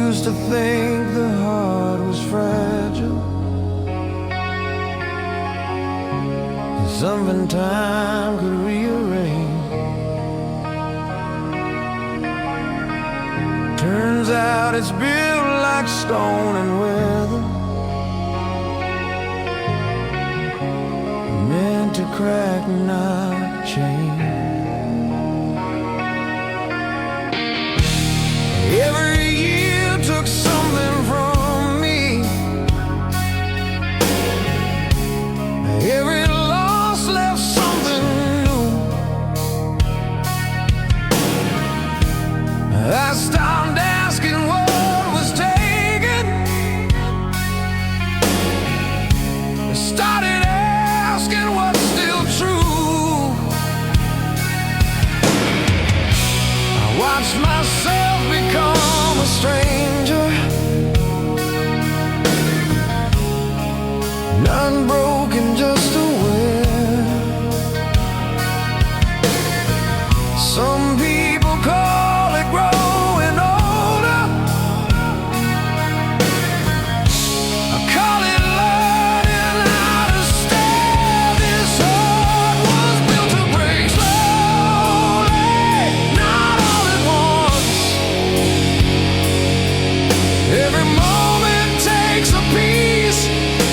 used to think the heart was fragile, something time could rearrange. Turns out it's built like stone and weather, meant to crack, not change. Every year took something from me. Every loss left something new. I stopped asking what was taken, started asking what's still true. I watched myself become a stranger, unbroken, just aware. Some people call it growing older, I call it learning how to stay. This heart was built to break slowly, not all at once. Every moment takes a piece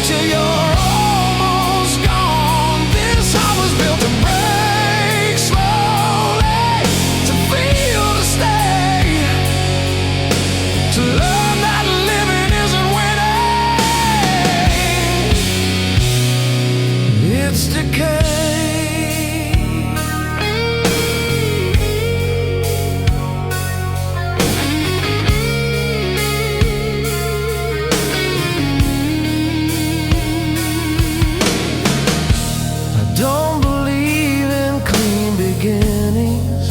till you're almost gone. This heart was built to break slowly, to feel, to stay, to learn that living isn't winning, it's decay. Don't believe in clean beginnings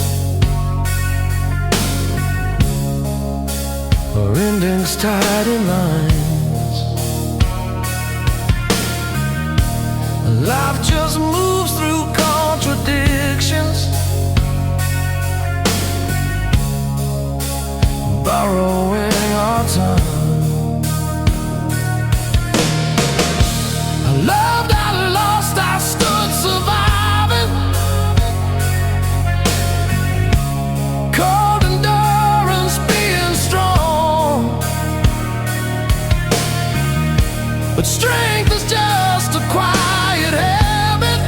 or endings tied in lines. Life just moves through contradictions, borrowing our time. I loved, I lost, I stood surviving, cold endurance, being strong. But strength is just a quiet habit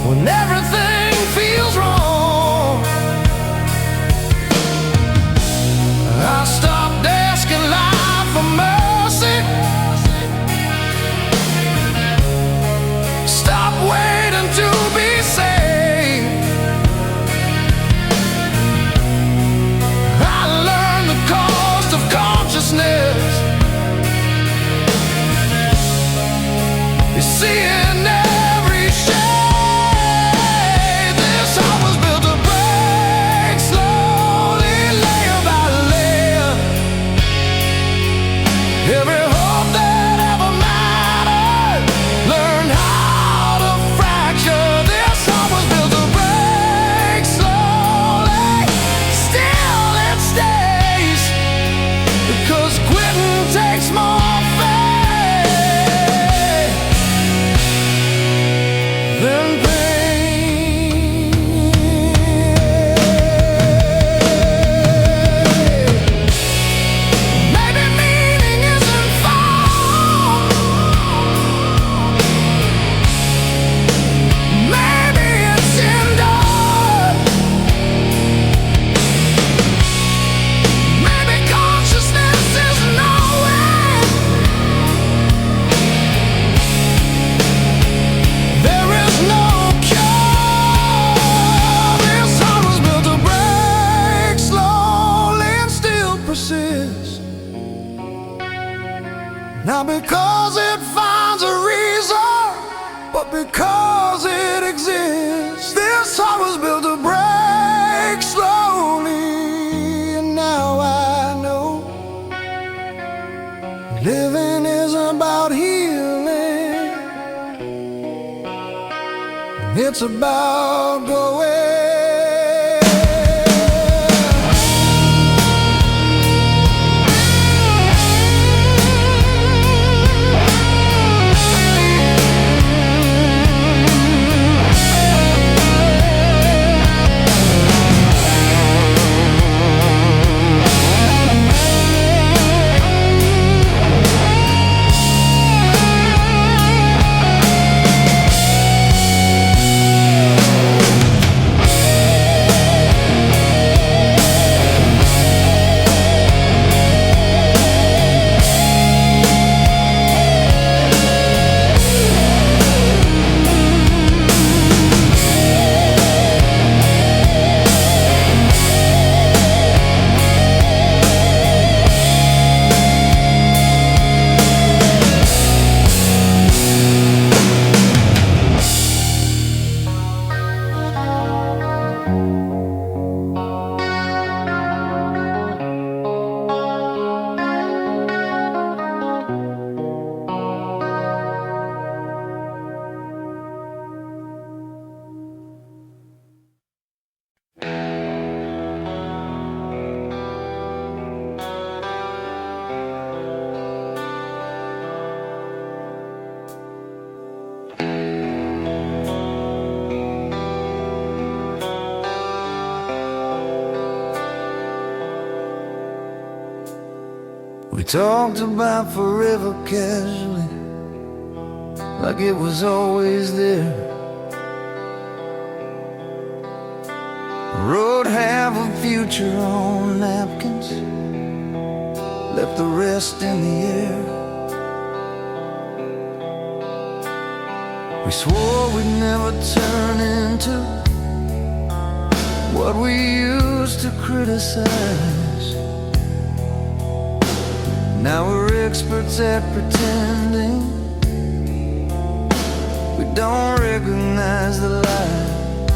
when everything feels wrong. I stopped asking life for mercy, stop waiting to be saved. I learned the cost of consciousness. You see in every shade, this heart was built to break slowly, layer by layer. Every hope that ever mattered learned how to fracture. This heart was built to break slowly, still it stays, because quitting takes more faith than pain. Maybe meaning isn't found, maybe it's endured, maybe consciousness is knowing there is no cure. This heart was built to break slowly and still persist, not because it finds a reason, but because it exists. This heart was built to break slowly, and now I know living isn't about healing, it's about going. We talked about forever casually, like it was always there. Wrote half a future on napkins, left the rest in the air. We swore we'd never turn into what we used to criticize. Now we're experts at pretending we don't recognize the lies.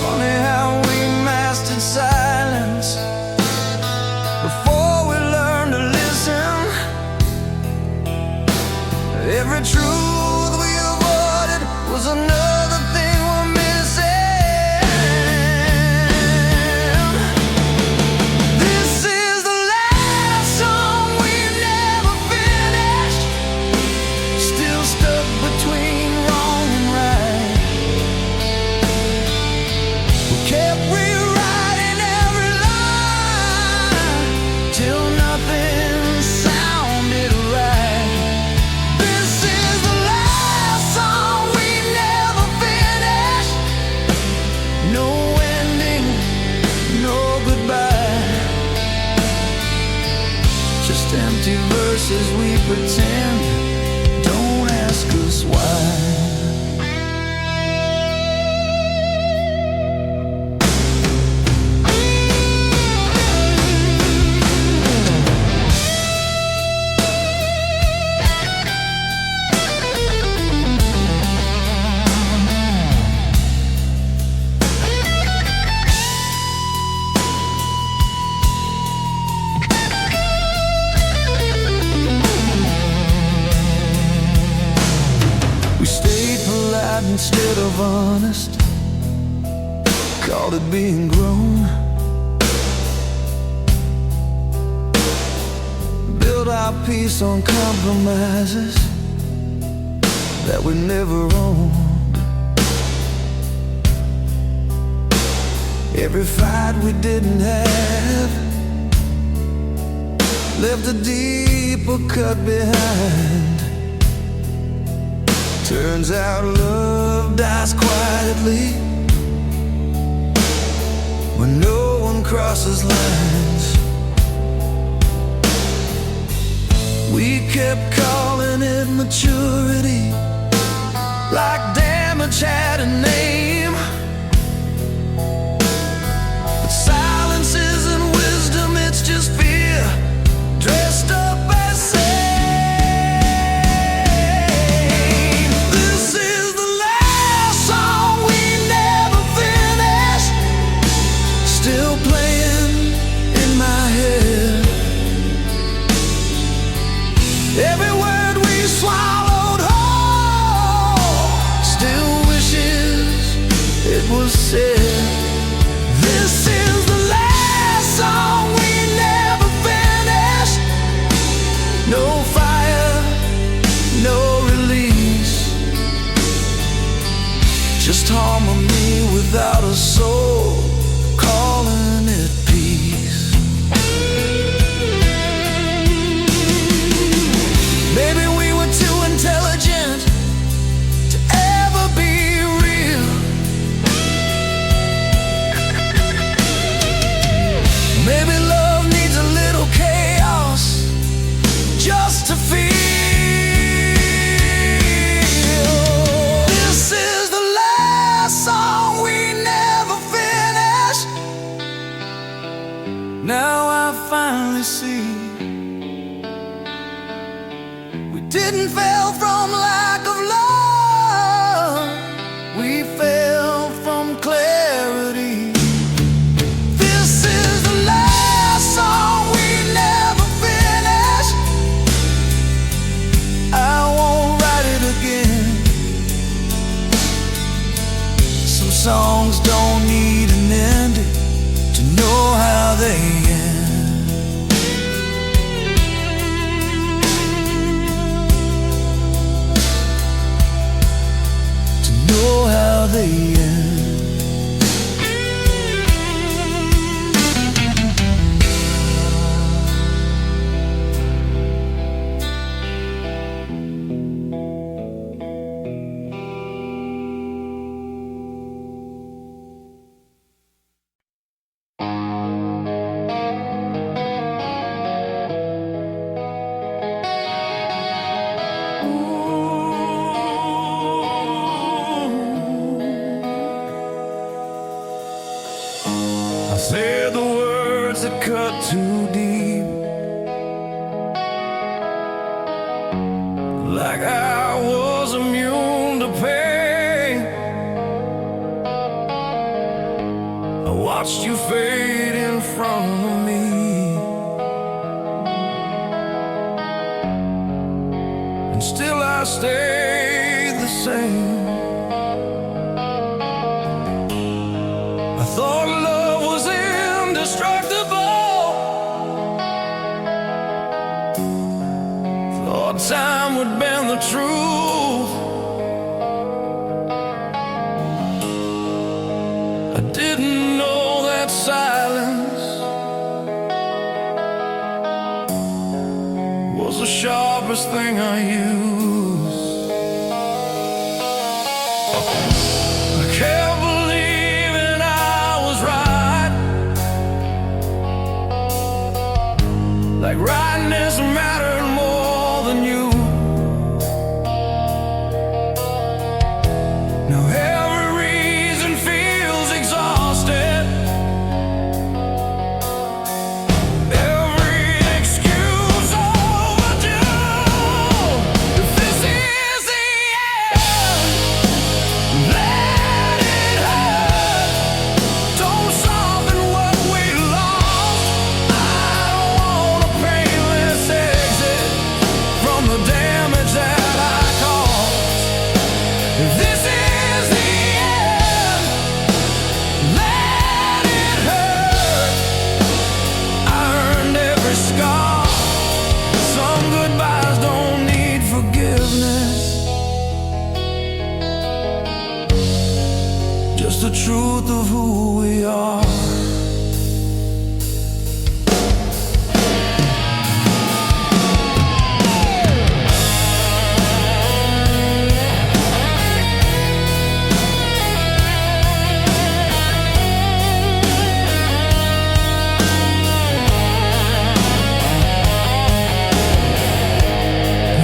Funny how we mastered silence before we learned to listen. Every truth we avoided was another thing we're missing. This is the last song we never finished, still stuck between wrong and right. We kept rewriting every line till nothing sounded right. This is the last song we never finished. No ending, no goodbye, just empty verses we pretend. Don't ask us why. We stayed polite instead of honest, called it being grown. Built our peace on compromises that we never owned. Every fight we didn't have left a deeper cut behind. Turns out love dies quietly when no one crosses lines. We kept calling it maturity, like damage had a name. But silence isn't wisdom, it's just fear dressed up as sane. This is the last song we never finished, still playing in my head. Every word we swallowed whole still wishes it was said. This is the last song we never finished. No fire, no release, just harmony without a soul, calling it peace. Maybe we were too intelligent to ever be real. Maybe love needs a little chaos just to feel. This is the last song we never finished. Now I finally see we didn't fail from lack of love, we fell from clarity. This is the last song we never finished. I won't write it again. Some songs don't need an ending to know how they end. To know how they end. said the words that cut too deep, like I was immune to pain. I watched you fade in front of me, and still I stayed the same. I thought love was indestructible, thought time would bend the truth. I didn't know that silence was the sharpest thing I used. I kept believing I was right, like rightness mattered more than you. Now every reason feels exhausted, every excuse overdue. If this is the end, let it hurt. Don't soften what we lost. I don't want a painless exit from the damage that I caused. If this is the end, let it hurt. I earned every scar. Some goodbyes don't need forgiveness, just the truth of who we are.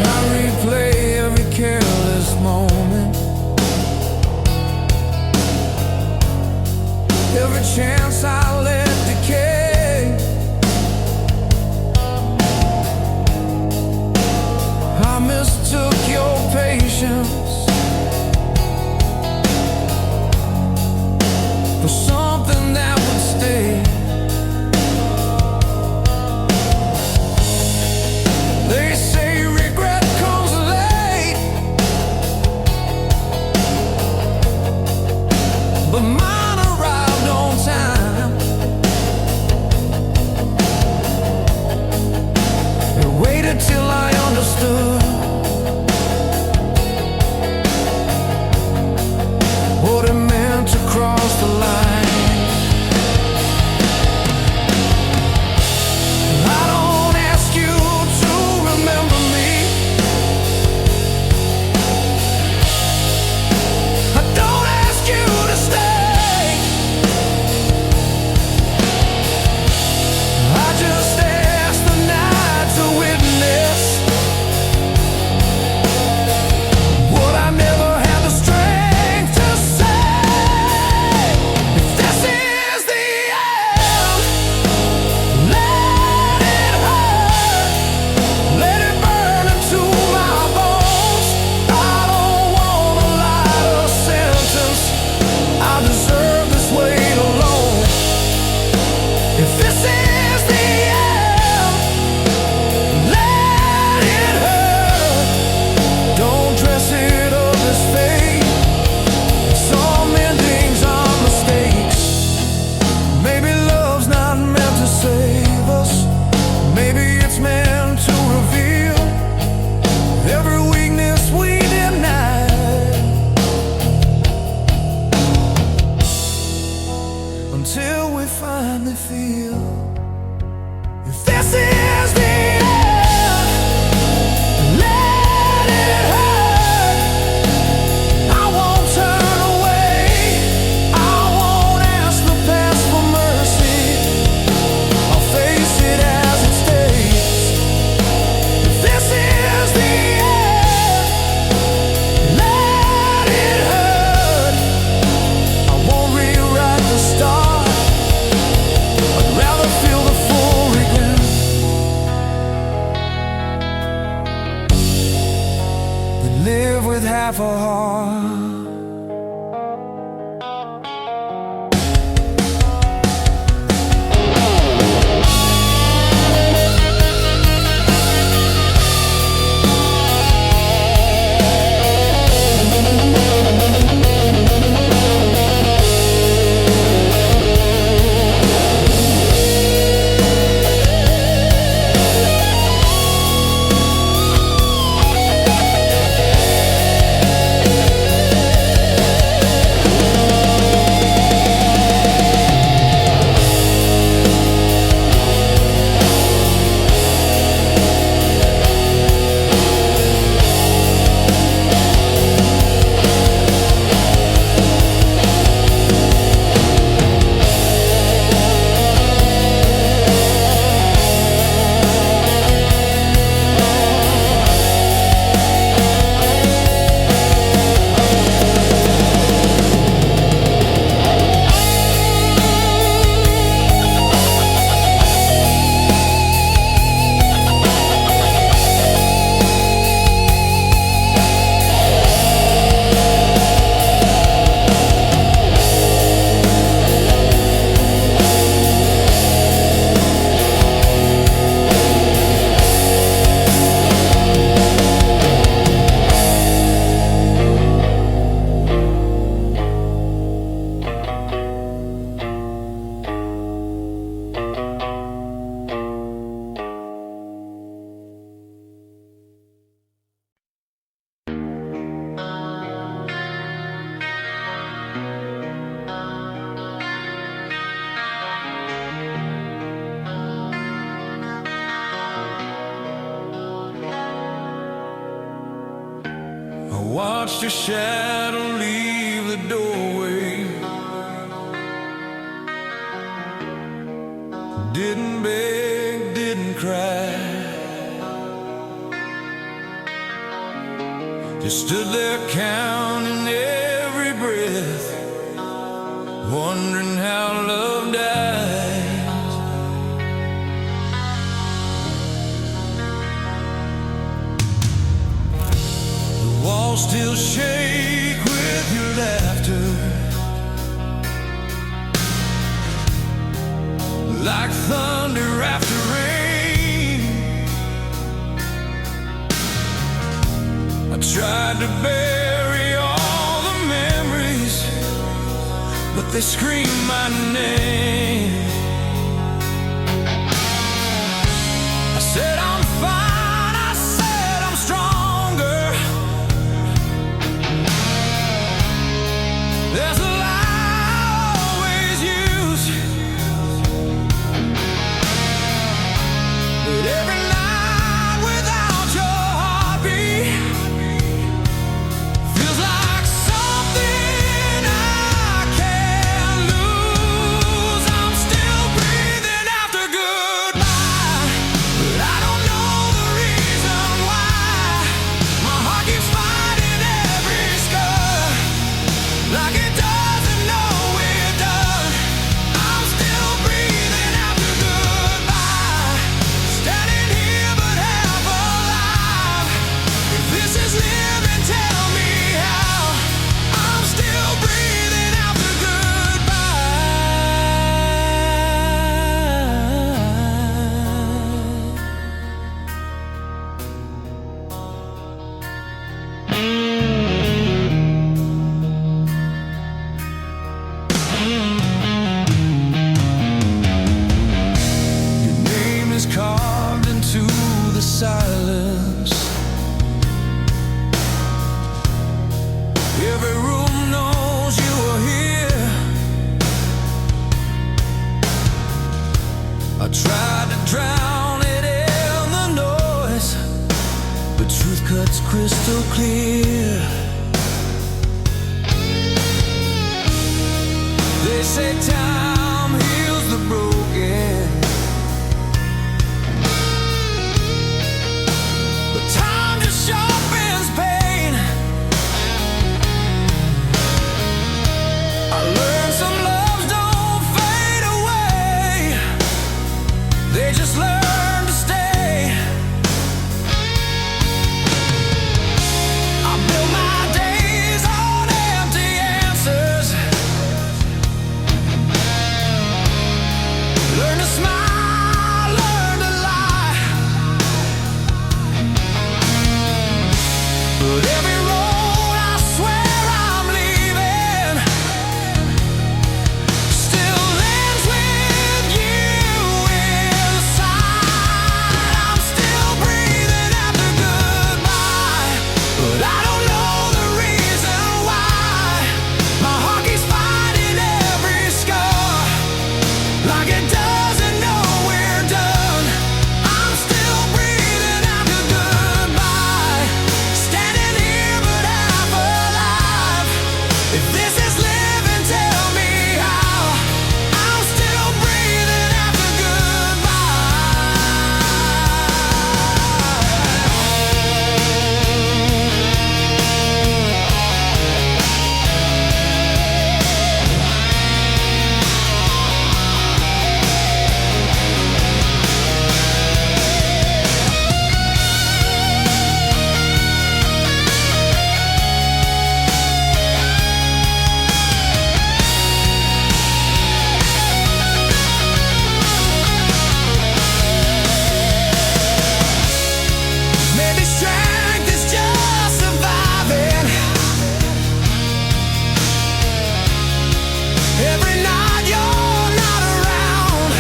I replay every careless moment, every chance I let decay. I mistook your patience for something that would stay. They say regret comes late, but mine arrived on time. It waited till I understood what it meant to cross the line. I don't ask you to remember me, I don't ask you to stay. I just ask the night to witness what I never had the strength to say. If this is the end, let it hurt, let it burn into my bones. I don't want a lighter sentence, I deserve this weight alone. If this is the end, let it hurt. Don't dress it up as fate. Some endings are mistakes. Maybe love's not meant to save us, maybe it's meant to reveal every weakness we deny, until we finally feel. If this is the end, let it hurt. I won't turn away, I won't ask the past for mercy, I'll face it as it stays. If this is the end, let it hurt. I won't rewrite the start, watched your shadow leave the doorway. Didn't beg, didn't cry, just stood there counting every breath, wondering how love dies. The walls still shake with your laughter, like thunder after rain. I tried to bury all the memories, but they scream my name. I said I'm fine, I said I'm stronger. There's a lie I always use, but every night without your heartbeat feels like something I can't lose. I'm still breathing after goodbye, but I don't know the reason why. My heart keeps fighting every scar, like it doesn't know we're done. I'm still breathing after goodbye, standing here but half alive. If this is living, tell me how. I'm still breathing after goodbye. Your name is carved into the silence. Every room knows you are here. I tried to drown it in the noise, but truth cuts crystal clear. They say time heals the broken, but time just sharpens pain. I learned some loves don't fade away, they just learn to stay. I built my days on empty answers, learn to smile, learn to lie, but every road I swear I'm leaving still ends with you inside. I'm still breathing after goodbye, but I don't know the reason why. My heart keeps fighting every scar, like it doesn't know we're done. I'm still breathing after goodbye, standing here but half alive. If this is living, tell me how. I'm still breathing after maybe strength is just surviving. Every night you're not around,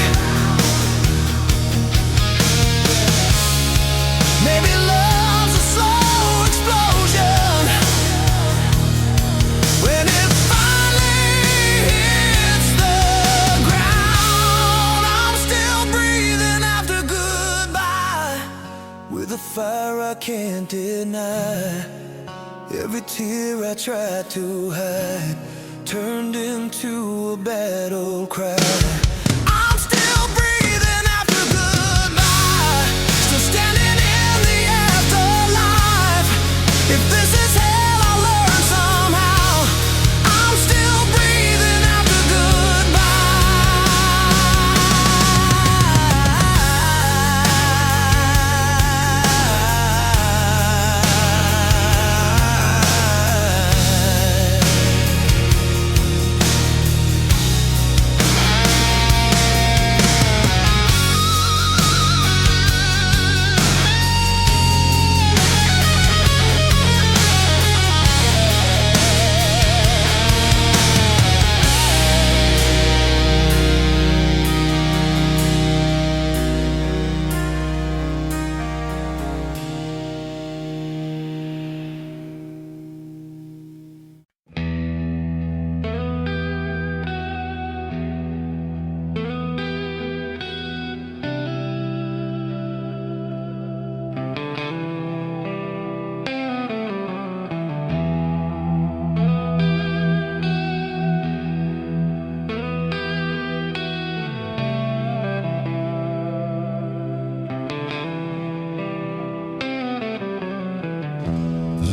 maybe love's a slow explosion. When it finally hits the ground, I'm still breathing after goodbye, with a fire I can't deny. Every tear I tried to hide turned into a battle cry. I'm still breathing after goodbye, still standing in the afterlife. If this is hell, I'll learn somehow. I'm still breathing after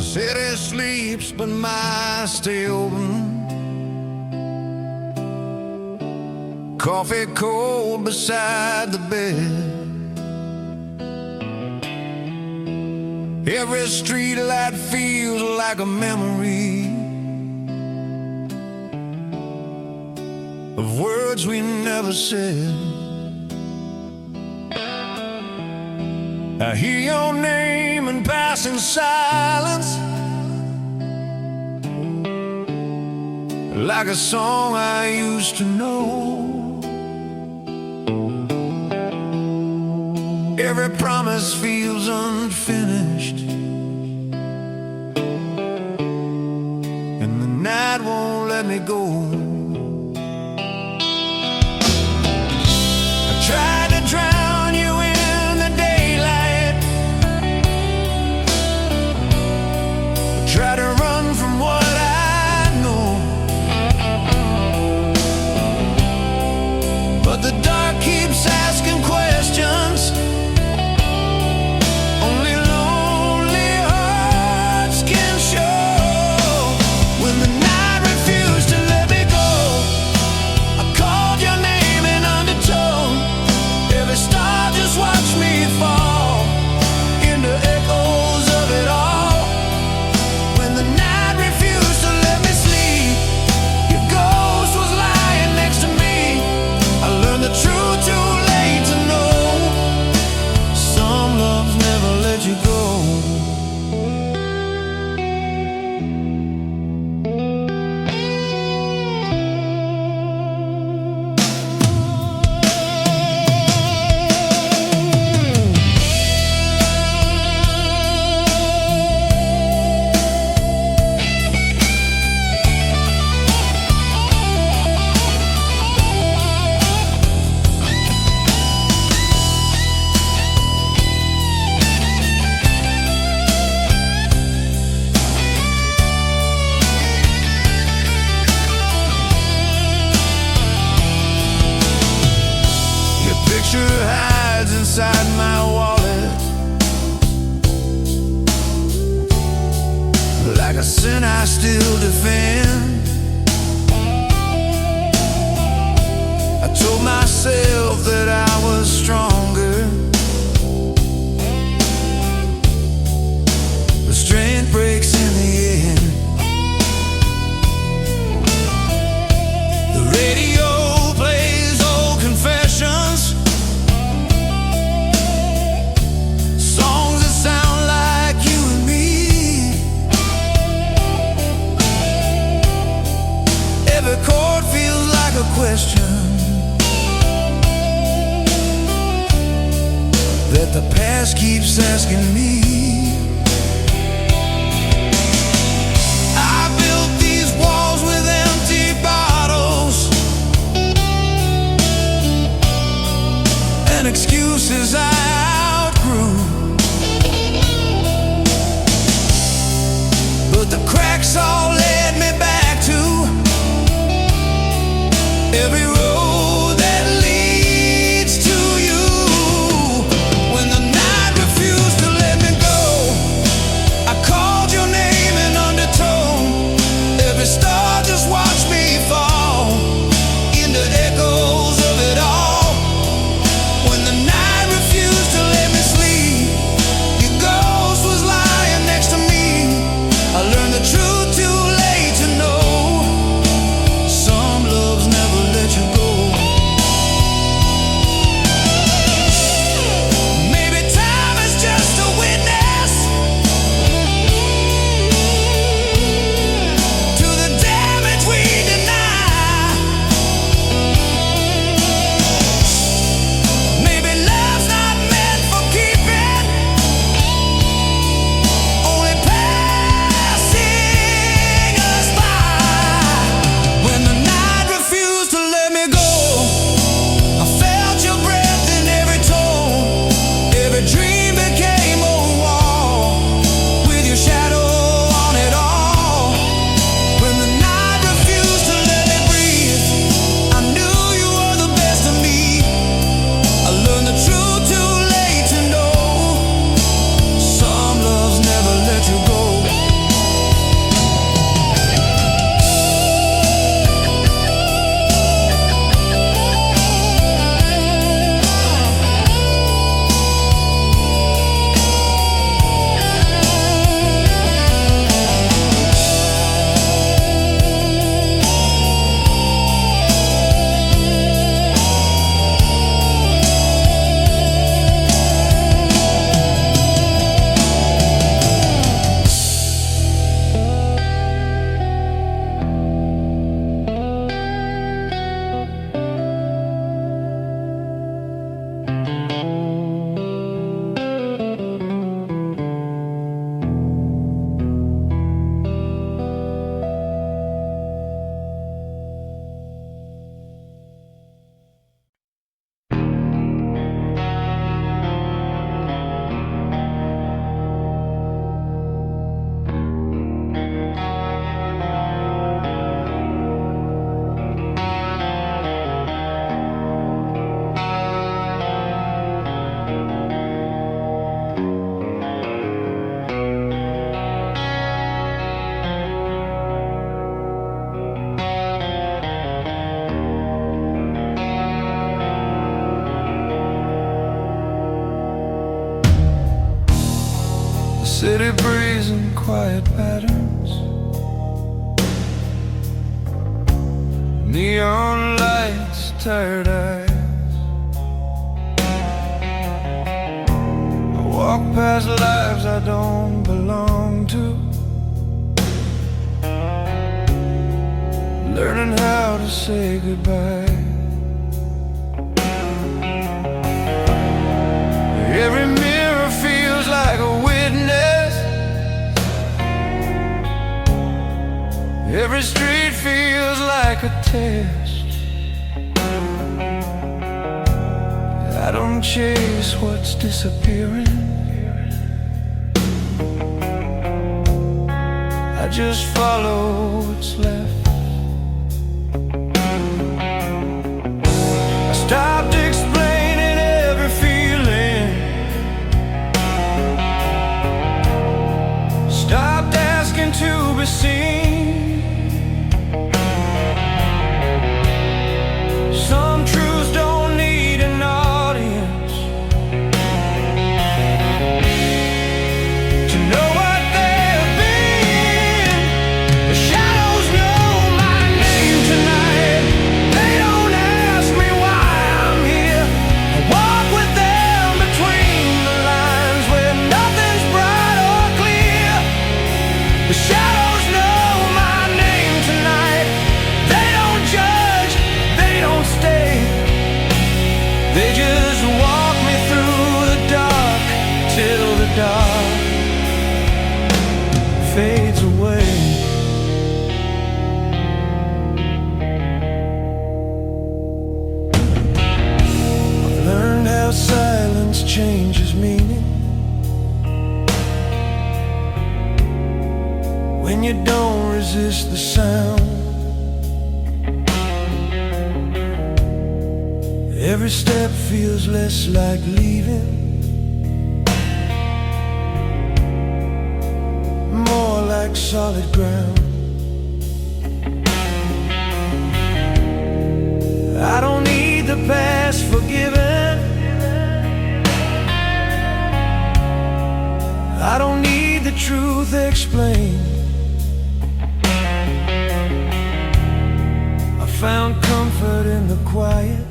city sleeps, but my eyes stay open. Coffee cold beside the bed. Every street light feels like a memory of words we never said. I hear your name in passing silence, like a song I used to know. Every promise feels unfinished, and the night won't let me go. I tried to drown you in the daylight, try to run from what I know, but the dark keeps asking questions. Only lonely hearts can show. When the night refused to let me go, I called your name in undertone. Every star just watched me fall into echoes of it all. When the night refused to let me sleep, your ghost was lying next to me. I learned the truth too late to know. Some loves never let you go. Your picture hides inside my wallet, like a sin I still defend. I told myself that I was stronger, but strength breaks in the end. The radio plays old confessions, songs that sound like you and me. Every chord feels like a question that the past keeps asking me. I built these walls with empty bottles and excuses I outgrew, but the every road that leads to you. When the night refused to let me go, I called your name in undertone. Every star just watched me fall into echoes of it all. When the night refused to let me sleep, your ghost was lying next to me. I learned the truth too late to know. Some loves never let you go. Maybe time is just a witness to the damage we deny. Maybe love's not meant for keeping, only passing us by. When the night refused to let me go, I felt your breath in every tone. Every dream became a wall with your shadow on it all. When the night refused to let me breathe, I knew you were the best of me. I learned the truth too late to know. Some loves never let you go. The city breeze and quiet patterns, neon lights, tired eyes. I walk past lives I don't belong to, learning how to say goodbye. Every mirror feels like a witness, every street feels like a test. I don't chase what's disappearing, I just follow what's left. I stopped explaining every feeling, stopped asking to be seen. Some truths don't need an audience to know what they have been. The shadows know my name tonight. They don't ask me why I'm here. I walk with them between the lines where nothing's bright or clear. The shadows know my name tonight. They don't judge, they don't stay. They just walk me through the dark till the dark fades away. I've learned how silence changes meaning when you don't resist the sound. Every step feels less like leaving, more like solid ground. I don't need the past forgiven, I don't need the truth explained. I found comfort in the quiet,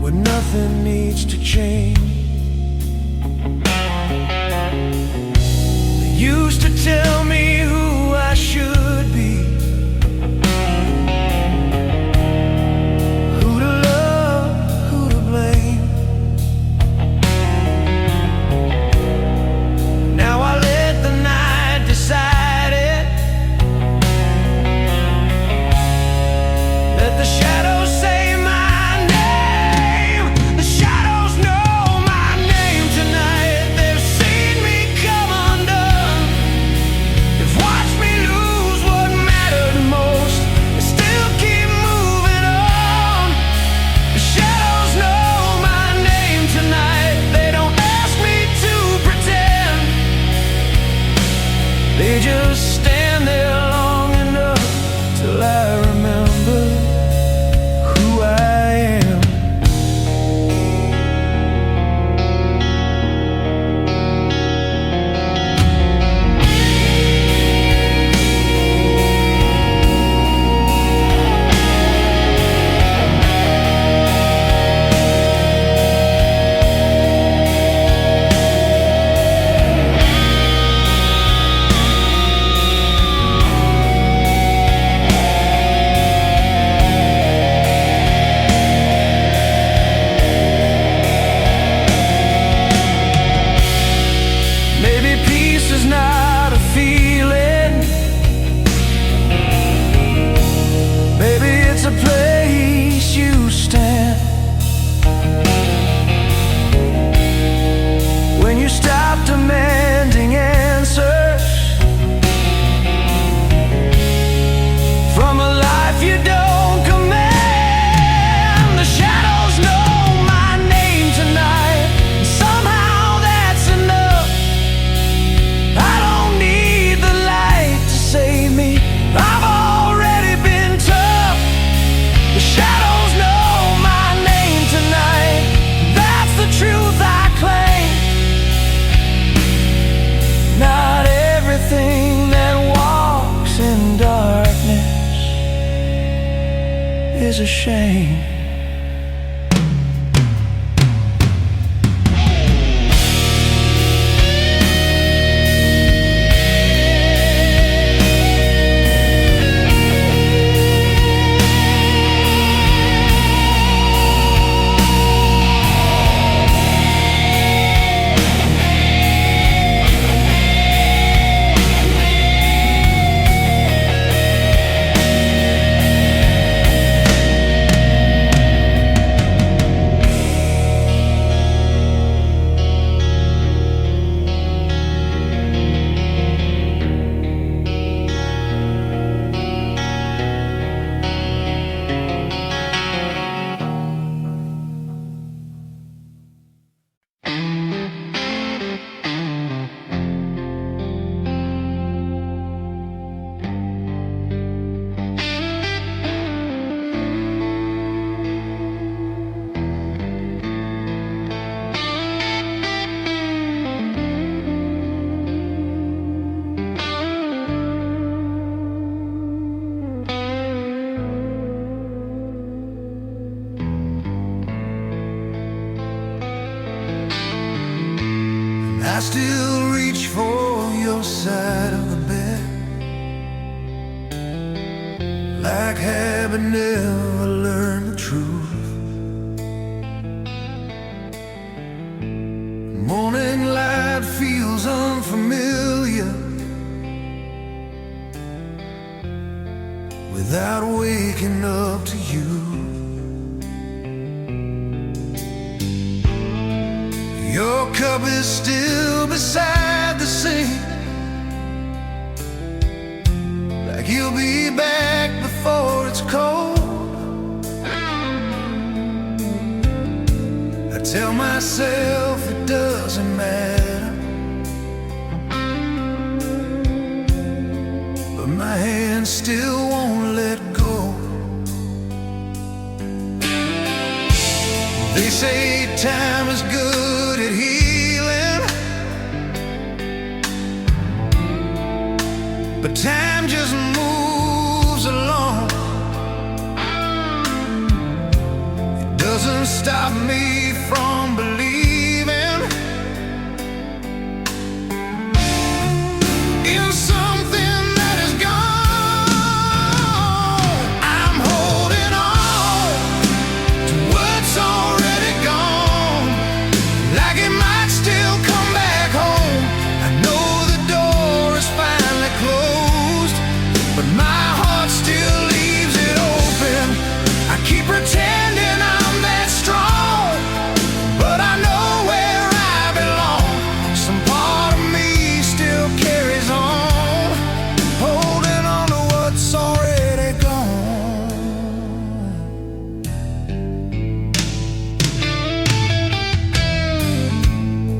where nothing needs to change. They used to tell me who I should be, who to love, who to blame. Now I let the night decide it, let the shadows say my name. The shadows know my name tonight. They've seen me come undone, they've watched me lose what mattered most, and still keep moving on. The shadows know my name tonight. They don't ask me to pretend, they just stand there long enough till I remember who I am. Maybe peace is not a feeling, maybe it's a place you stand. When you stop demanding answers from a life you don't command. The shadows know my name tonight, and somehow that's enough. I don't need the light to save me, I've already been tough. The shadows know my name tonight, that's the truth I claim. Not everything that walks in darkness is a shame. I still reach for your side of the bed, like having never learned the truth. Morning light feels unfamiliar without waking up to you. Your cup is still beside the sink, like you'll be back before tell myself it doesn't matter, but my hands still won't let go. They say time is good at healing, but time just moves along. It doesn't stop me from believing in something that is gone. I'm holding on to what's already gone, like it might still come back home. I know the door is finally closed, but my heart still leaves it open. I keep pretending I'm that strong, but I know where I belong. Some part of me still carries on, holding on to what's already gone.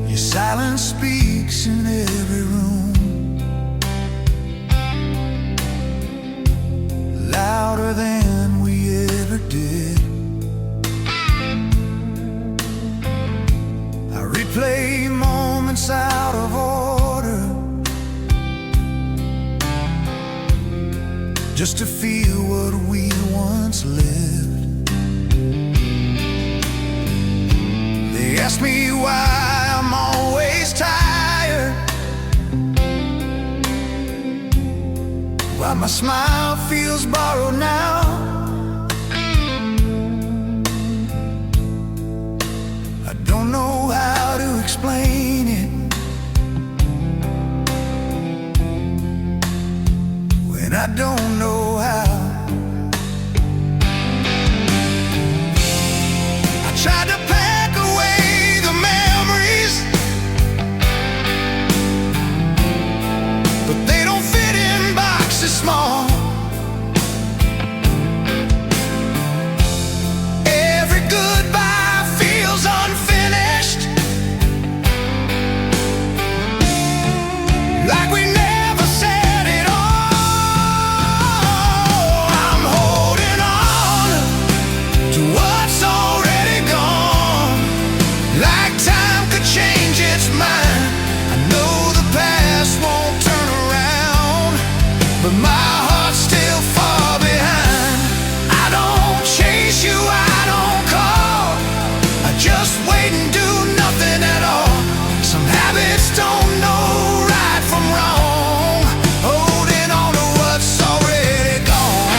Your silence speaks in every room, louder than we ever did. I replay moments out of order, just to feel what we once lived. They ask me why I'm always tired, why my smile feels borrowed now. I don't know how to explain it when I don't know how. I tried to pack away the memories, but they don't fit in boxes small. Every goodbye feels unfinished, like we never said it all. I'm holding on to what's already gone, like time could change its mind. I know the past won't turn around, but my heart's still far behind. I don't chase you, I don't call, I just wait and do nothing at all. Some habits don't know right from wrong, holding on to what's already gone.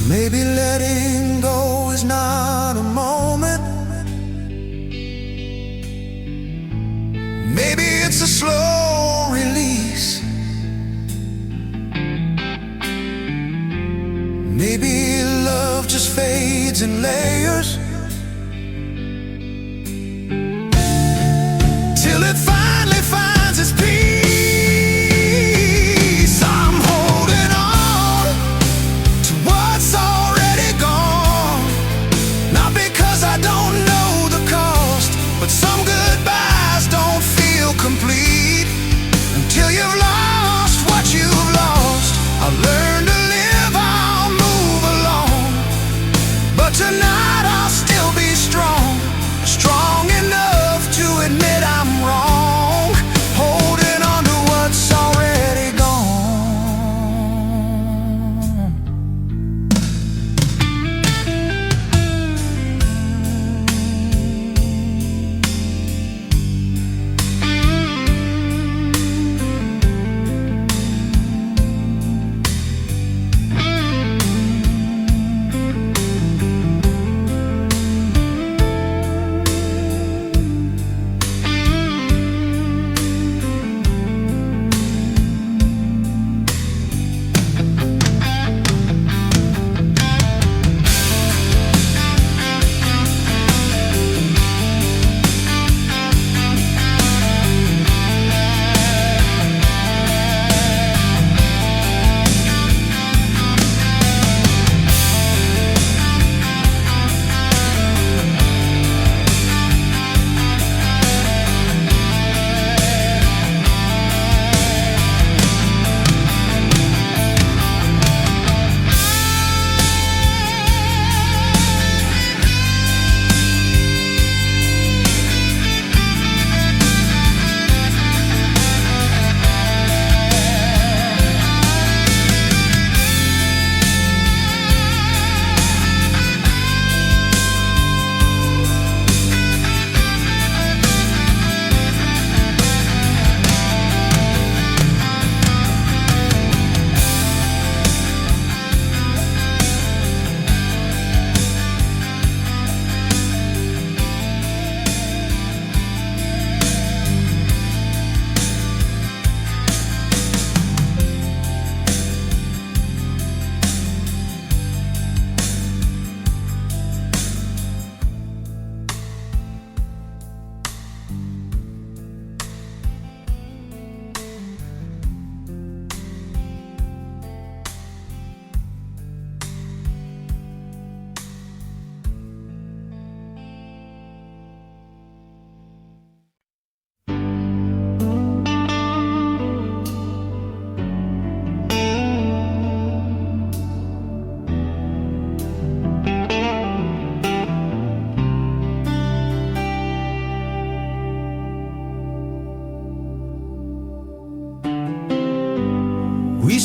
Maybe letting go is not a moment, maybe it's a slow release. Maybe love just fades in layers till it finally finds its peace. I'm holding on to what's already gone, not because I don't know the cost, but some goodbyes don't feel complete until you've lost what you've lost. I'll learn to live, I'll move along, but tonight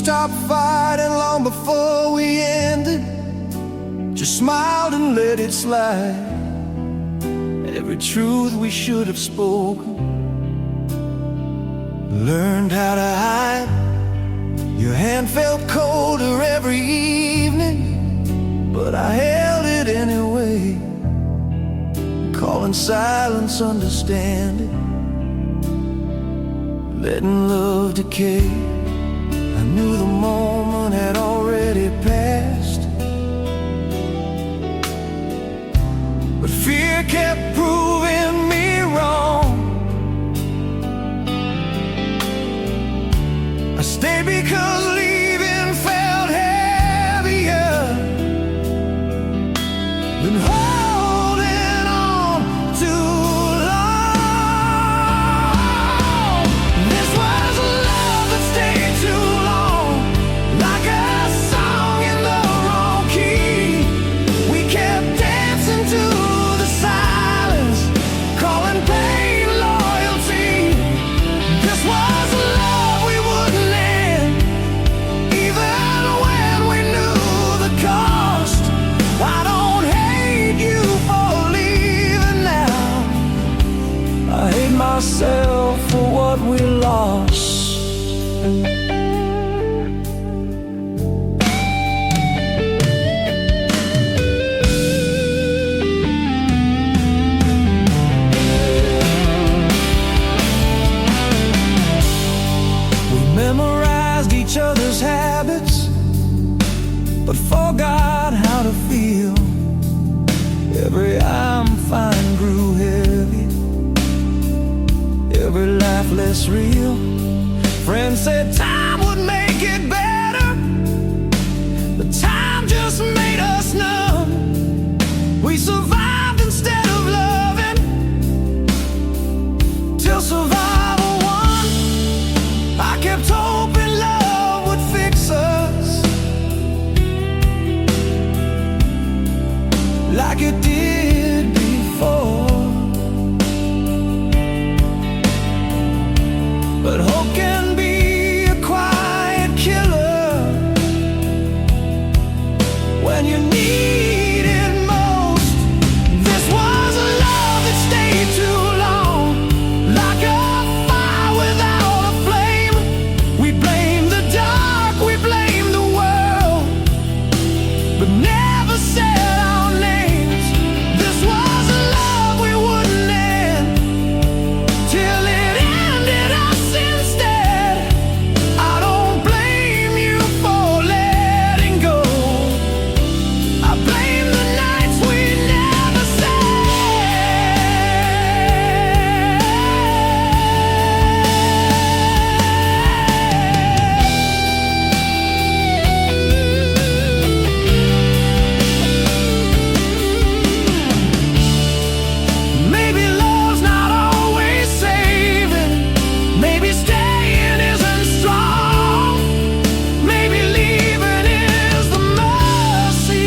stopped fighting long before we ended. Just smiled and let it slide. Every truth we should have spoken, learned how to hide. Your hand felt colder every evening, but I held it anyway, calling silence understanding, letting love decay. I knew the moment had already passed, but fear kept proving me wrong. I stayed because leaving felt heavier than holding on too long. This was a love that stayed too long, like a song in the wrong key. We kept dancing to the silence, calling pain loyalty. This was a love we wouldn't end, even when we knew the cost. I don't hate you for leaving now, I hate myself for what we lost. We memorized each other's habits, but forgot how to feel. Every I'm fine grew heavy, every laugh less real. Friends said time would make it better, but time just made us numb. We survived instead of loving, till survival won. I kept hoping love would fix us, like it did before. But hope can be a quiet killer when you need it most. This was a love that stayed too long, like a fire without a flame. We blamed the dark, we blamed the world, but never said our names. This was a love we wouldn't end, till it ended us instead. I don't blame you for letting go, I blame the nights we never Maybe love's not always saving, maybe staying isn't strong, maybe leaving is the mercy,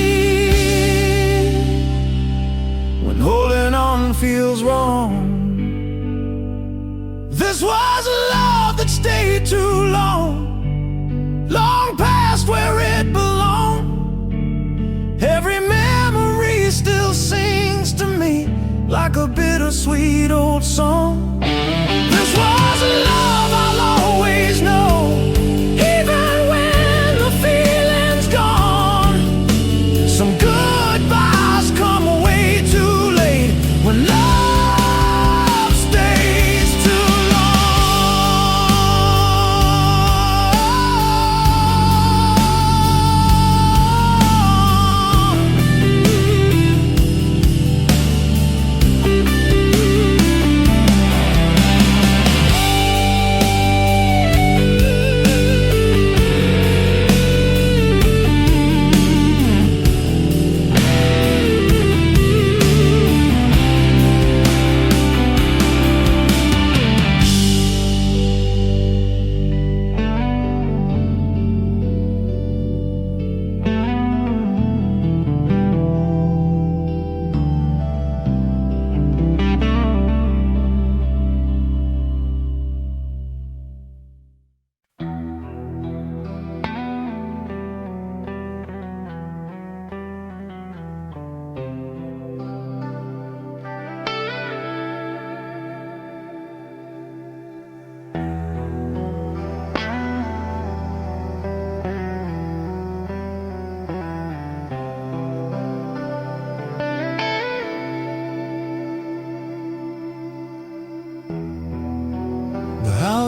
when holding on feels wrong. This was a love that stayed too long, long past where it belonged. Every memory still sings to me like a bittersweet old song. This was a love I'll always know, even when the feeling's gone. Some goodbyes come way too late, when love stays too long.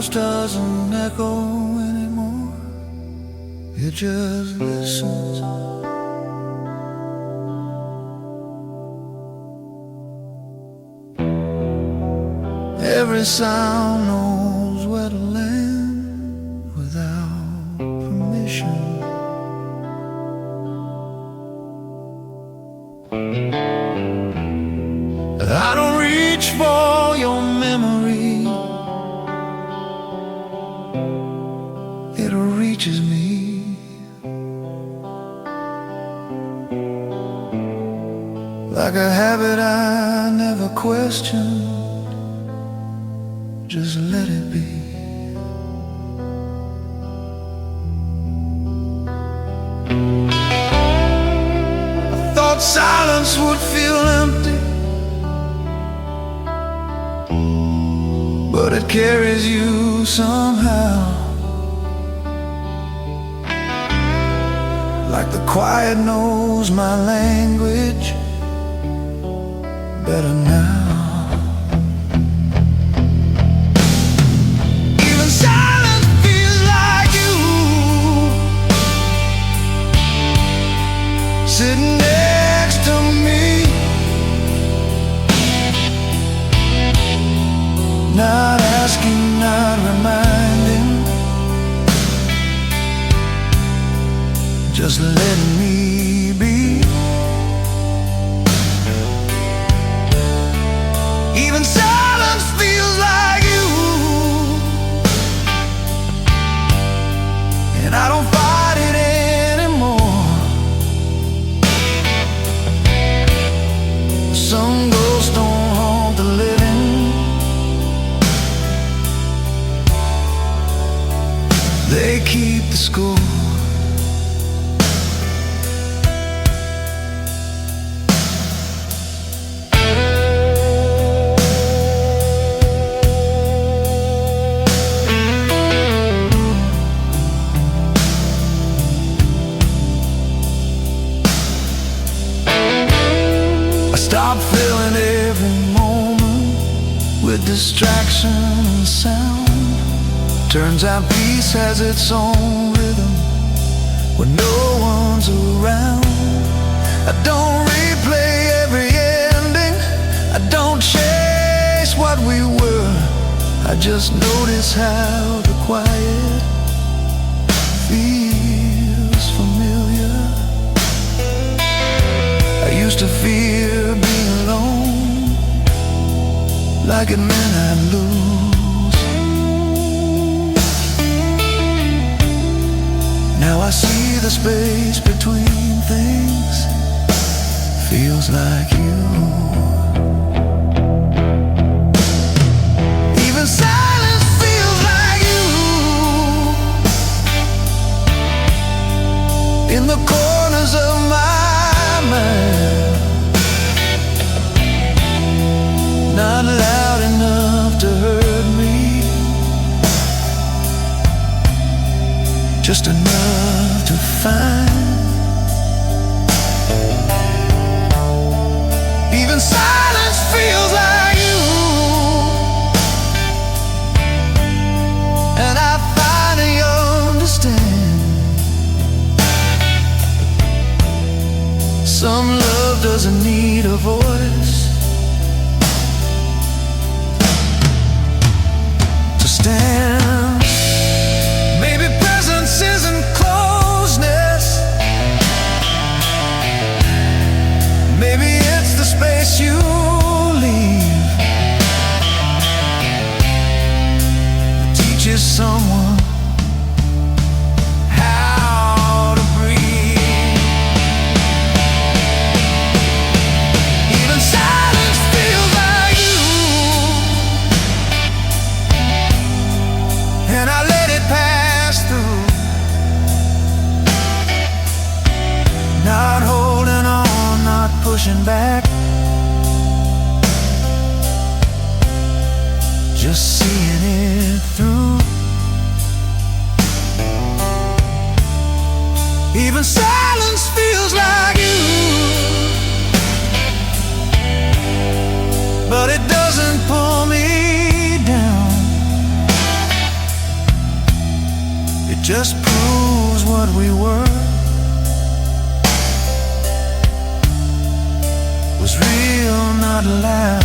house doesn't echo anymore. It just listens. Every sound knows where to land without permission. I don't reach for your memory, it reaches me. Like a habit I never questioned, just let it be. I thought silence would feel empty, but it carries you somehow. Like the quiet knows my language better now. Even silence feels like you, sitting next to me. Not asking, not reminding, just letting me be. Even silence feels like you, and I don't fight it anymore. Some ghosts don't haunt the living, they keep the score. Stop filling every moment with distraction and sound. Turns out peace has its own rhythm when no one's around. I don't replay every ending, I don't chase what we were. I just notice how the quiet feels familiar. I used to fear being alone, like it meant I'd lose. Now I see the space between things feels like you. Even silence feels like you, in the corners of my mind. Not loud enough to hurt me, just enough to find. Even silence feels like you, and I finally understand. Some love doesn't need a voice to stand. Maybe presence isn't closeness, maybe it's the space you leave that teaches someone how to breathe. Even silence feels like you, and I let it pass through. Not holding on, not pushing back, just seeing it through. Even silence feels like you, but it doesn't pull me down. was real, not loud.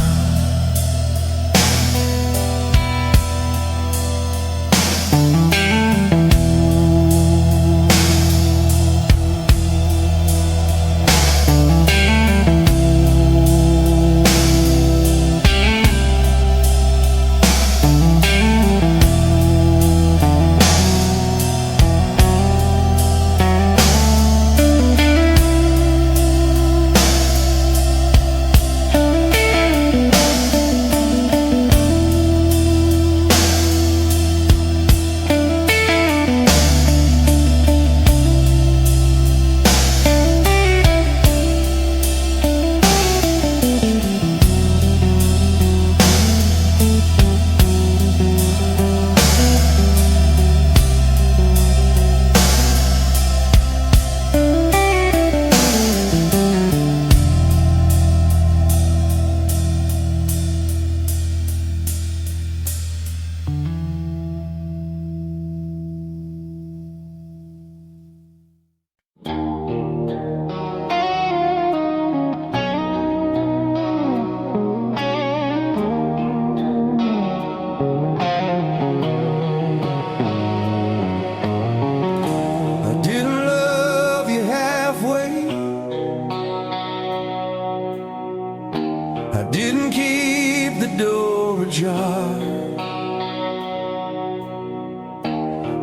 I didn't keep the door ajar.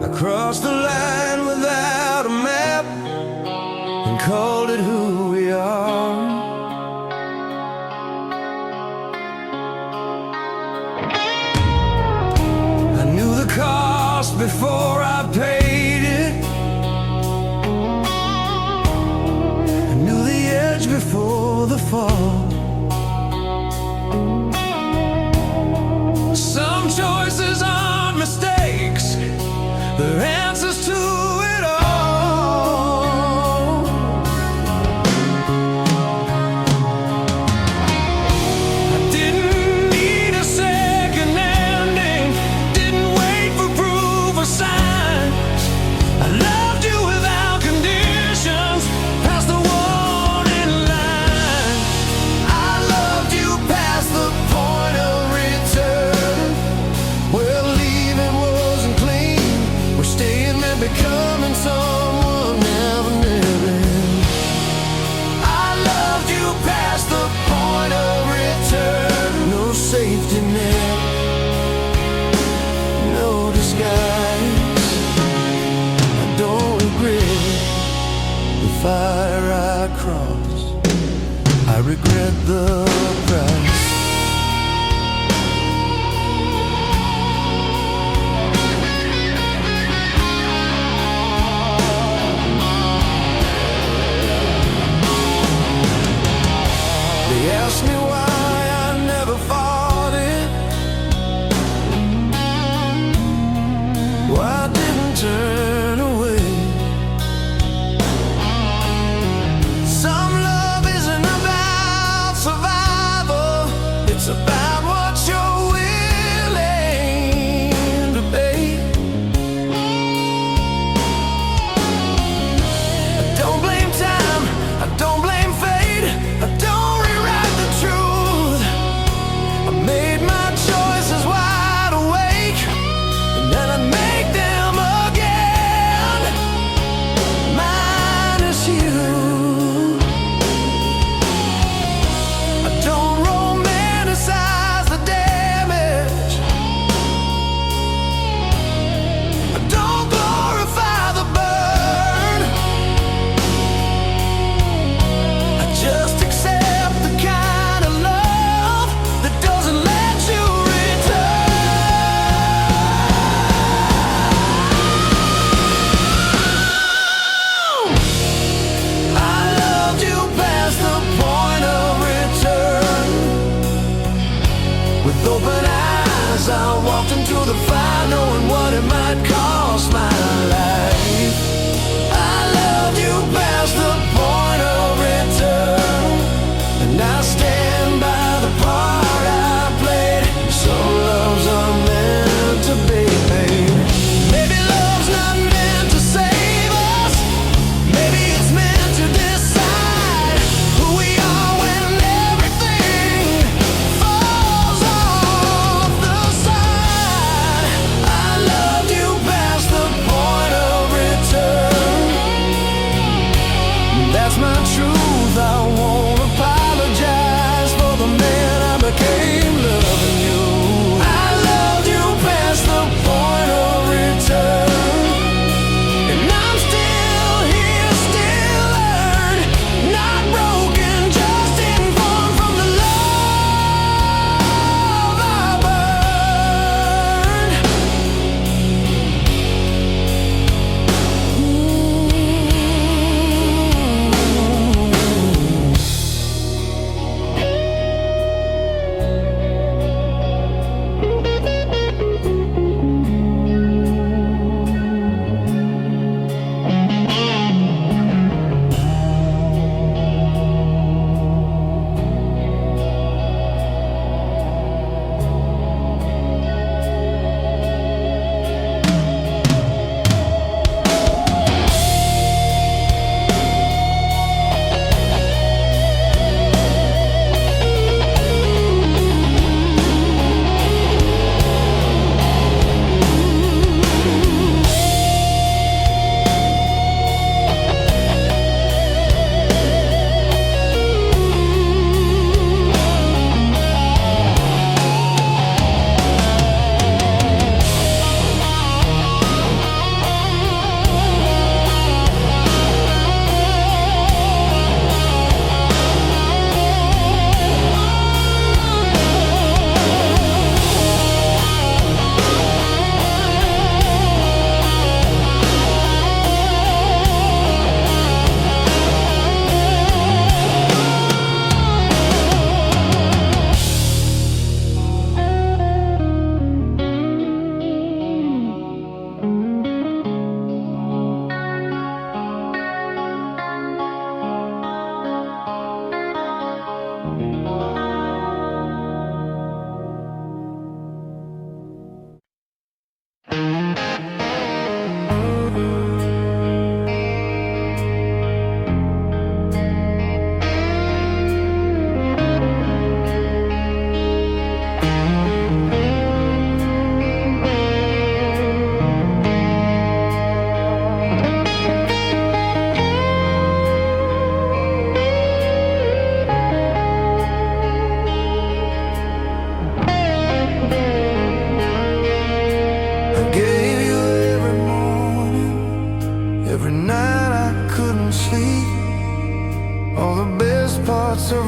I crossed the line without a map and called it who we are. I knew the cost before I paid it. I knew the edge before the fall. Some choices aren't mistakes, they're answers to it all. I didn't need a second ending, didn't wait for proof or signs. I loved you without conditions, past the warning line. I loved you past the point of return. Well, leaving wasn't clean, we're staying and becoming someone never living. I loved you past the point of return. No safety net, no disguise. I don't regret the fire I crossed, I regret the price. They asked me why I never fought it, why I didn't turn away. Some love isn't about survival, it's about what you're willing to pay. I don't blame time, I don't blame fate, I don't rewrite the truth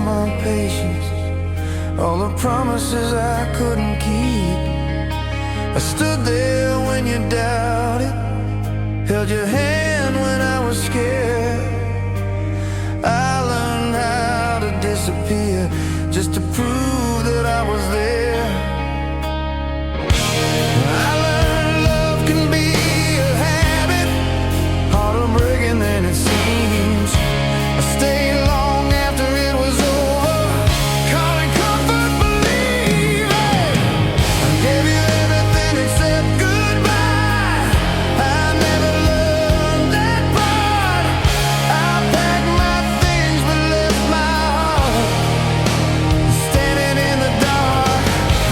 my patience, all the promises I couldn't keep. I stood there when you doubted, held your hand when I was scared. I learned how to disappear just to prove that I was there. I learned love can be a habit, harder breaking than it seems. I stayed long after it was over, calling comfort believing. I gave you everything except goodbye. I never learned that part. I packed my things but left my heart standing in the dark.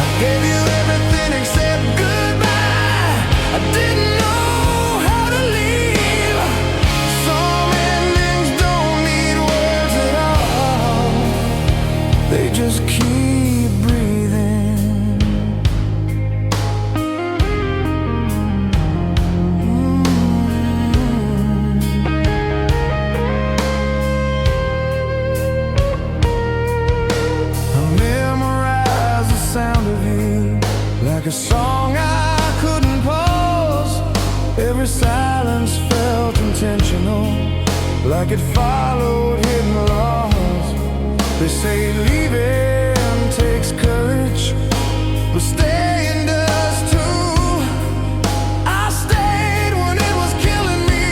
I gave you everything except goodbye. I didn't know how to leave. Some endings don't need words at all, they just keep breathing. I memorized the sound of you like a song I couldn't pause. Every silence felt intentional, like it followed hidden laws. They say leaving takes courage, but staying does too. I stayed when it was killing me,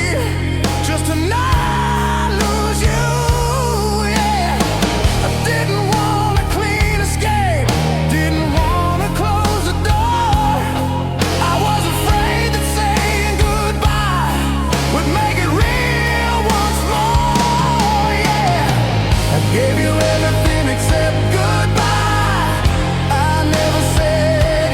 just to not lose you. Yeah, I didn't want a clean escape, didn't want to close the door. I was afraid that saying goodbye would make it real once more. Yeah, I gave you everything except goodbye. I never said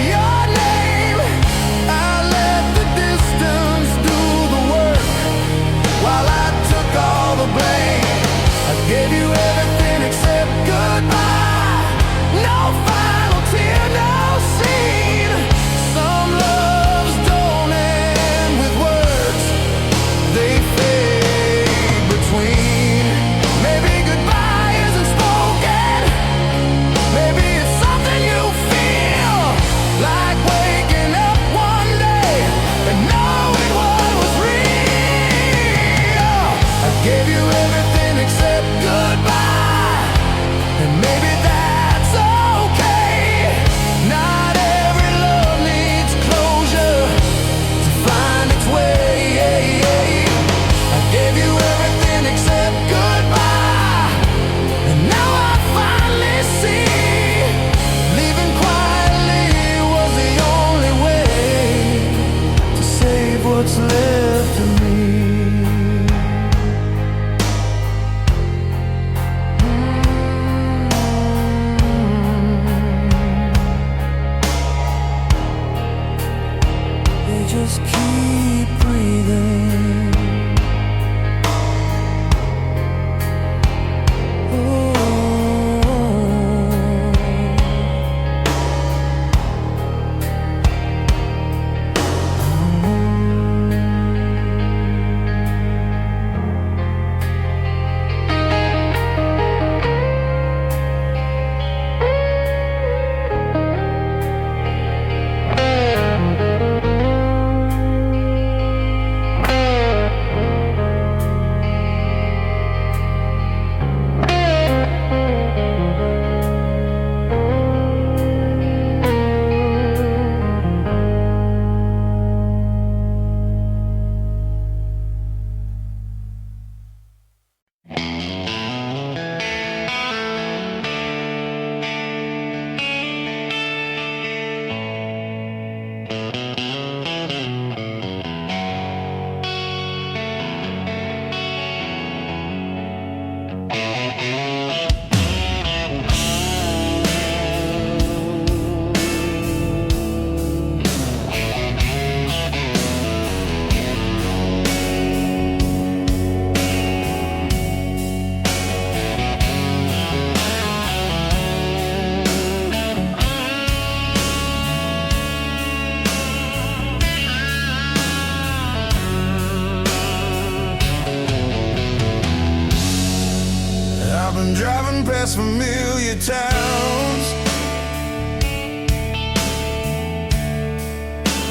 familiar towns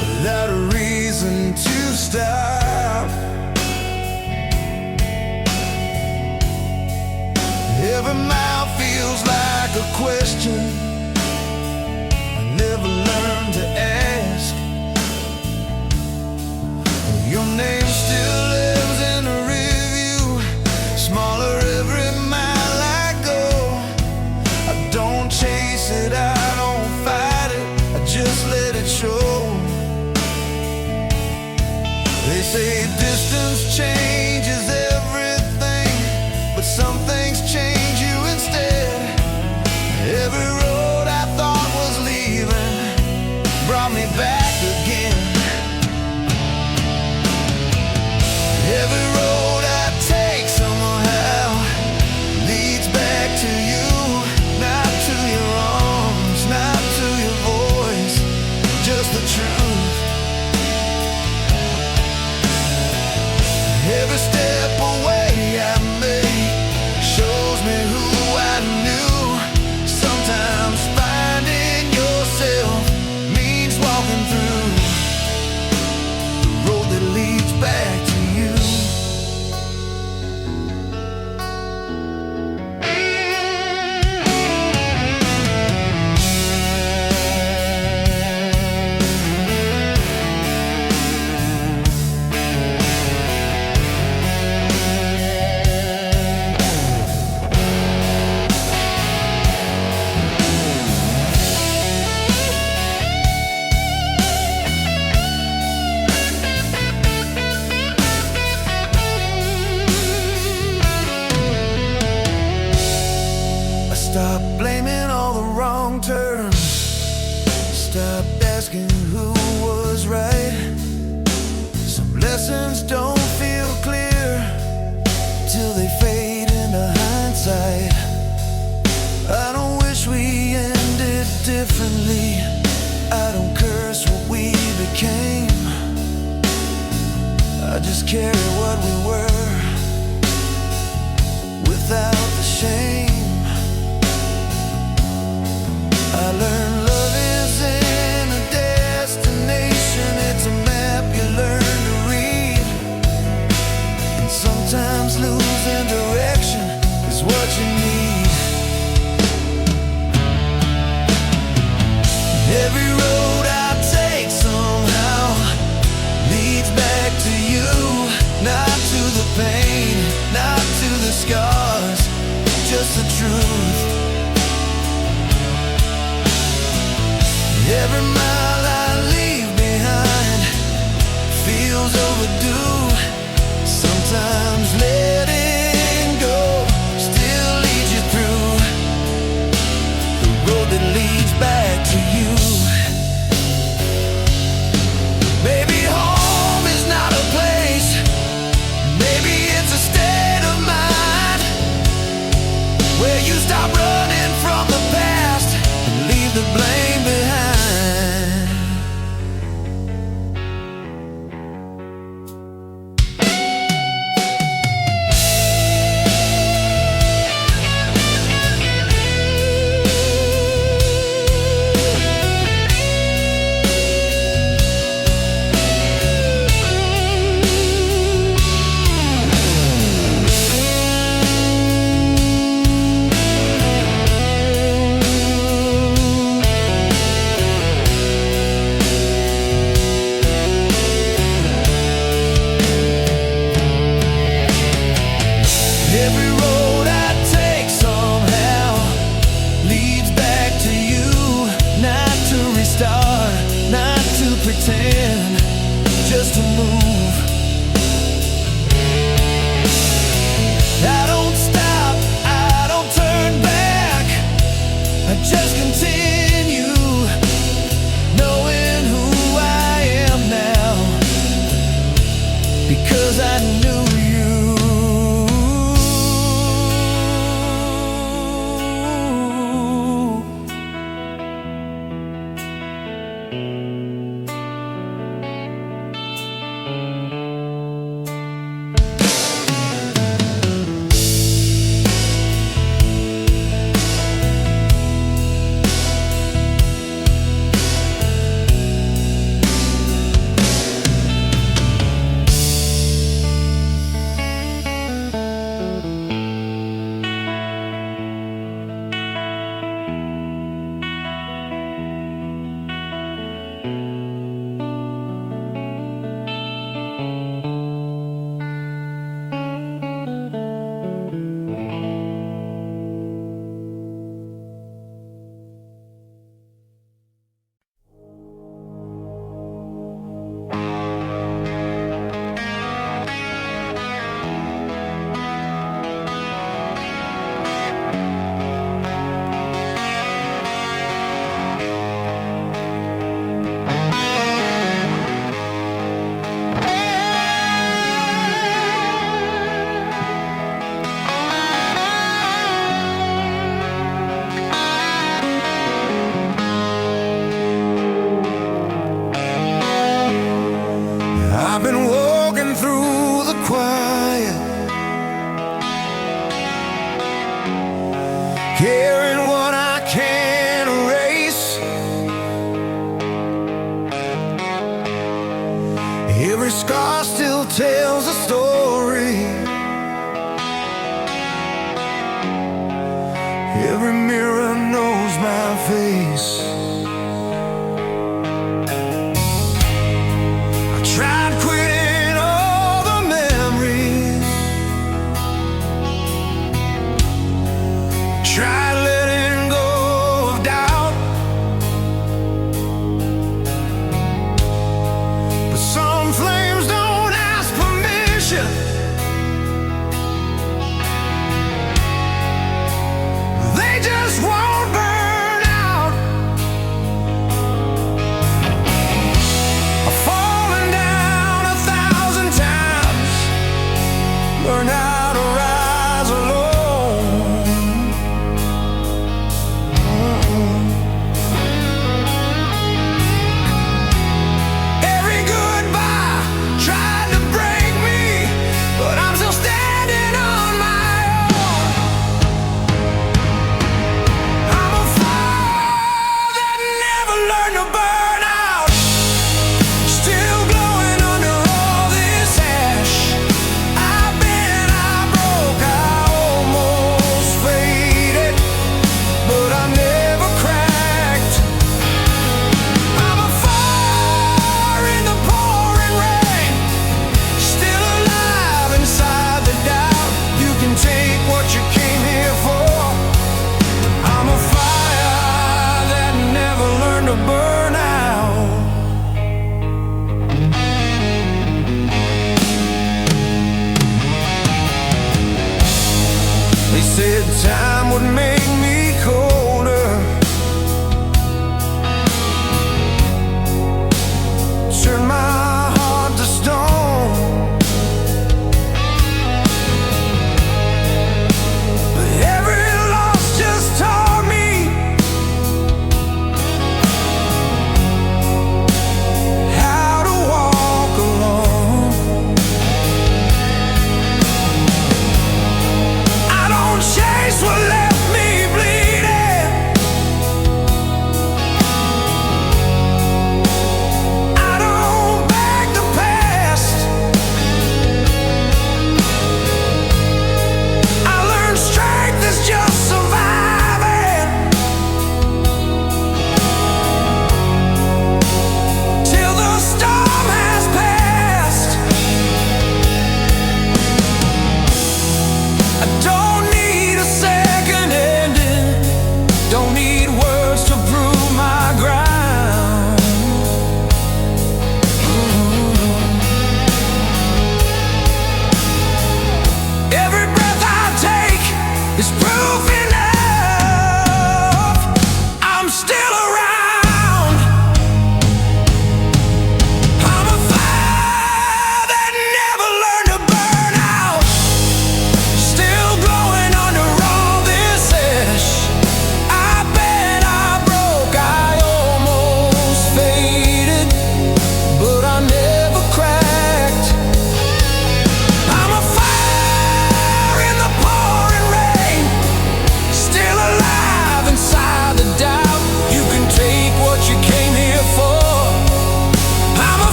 without a reason to stop. Every mile feels like a question I never learned to ask. Your name still lives in the review, smaller every mile I go. I don't chase it, I don't fight it, I just let it show. They say distance changes everything, but some things change you instead. Every road I thought was leaving brought me back again. Every road I take somehow leads back to you, not to your arms, not to your voice, just the truth. Every step away I make shows me who I knew. Sometimes finding yourself means walking through the road that leads back to you. Stop blaming all the wrong turns. Stop asking who was right. Some lessons don't feel clear till they fade into hindsight. I don't wish we ended differently. I don't curse what we became. I just carry what we were without the shame. I learned love isn't a destination, it's a map you learn to read. And sometimes losing direction is what you need. Every road I take somehow leads back to you, not to the pain, not to the scars, just the truth. Every mile I leave behind feels overdue. Sometimes letting go still leads you through the road that leads back to you. Maybe home is not a place, maybe it's a state of mind where you stop running from the past and leave the blame behind. Every road I take somehow leads back to you, not to restart, not to pretend, just to move. I don't stop, I don't turn back, I just continue, knowing who I am now, because I knew you. tells a story. Every mirror knows my face. I tried quitting all the memories, tried letting go of doubt, but some flames don't ask permission.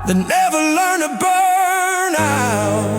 that never learn to burn out.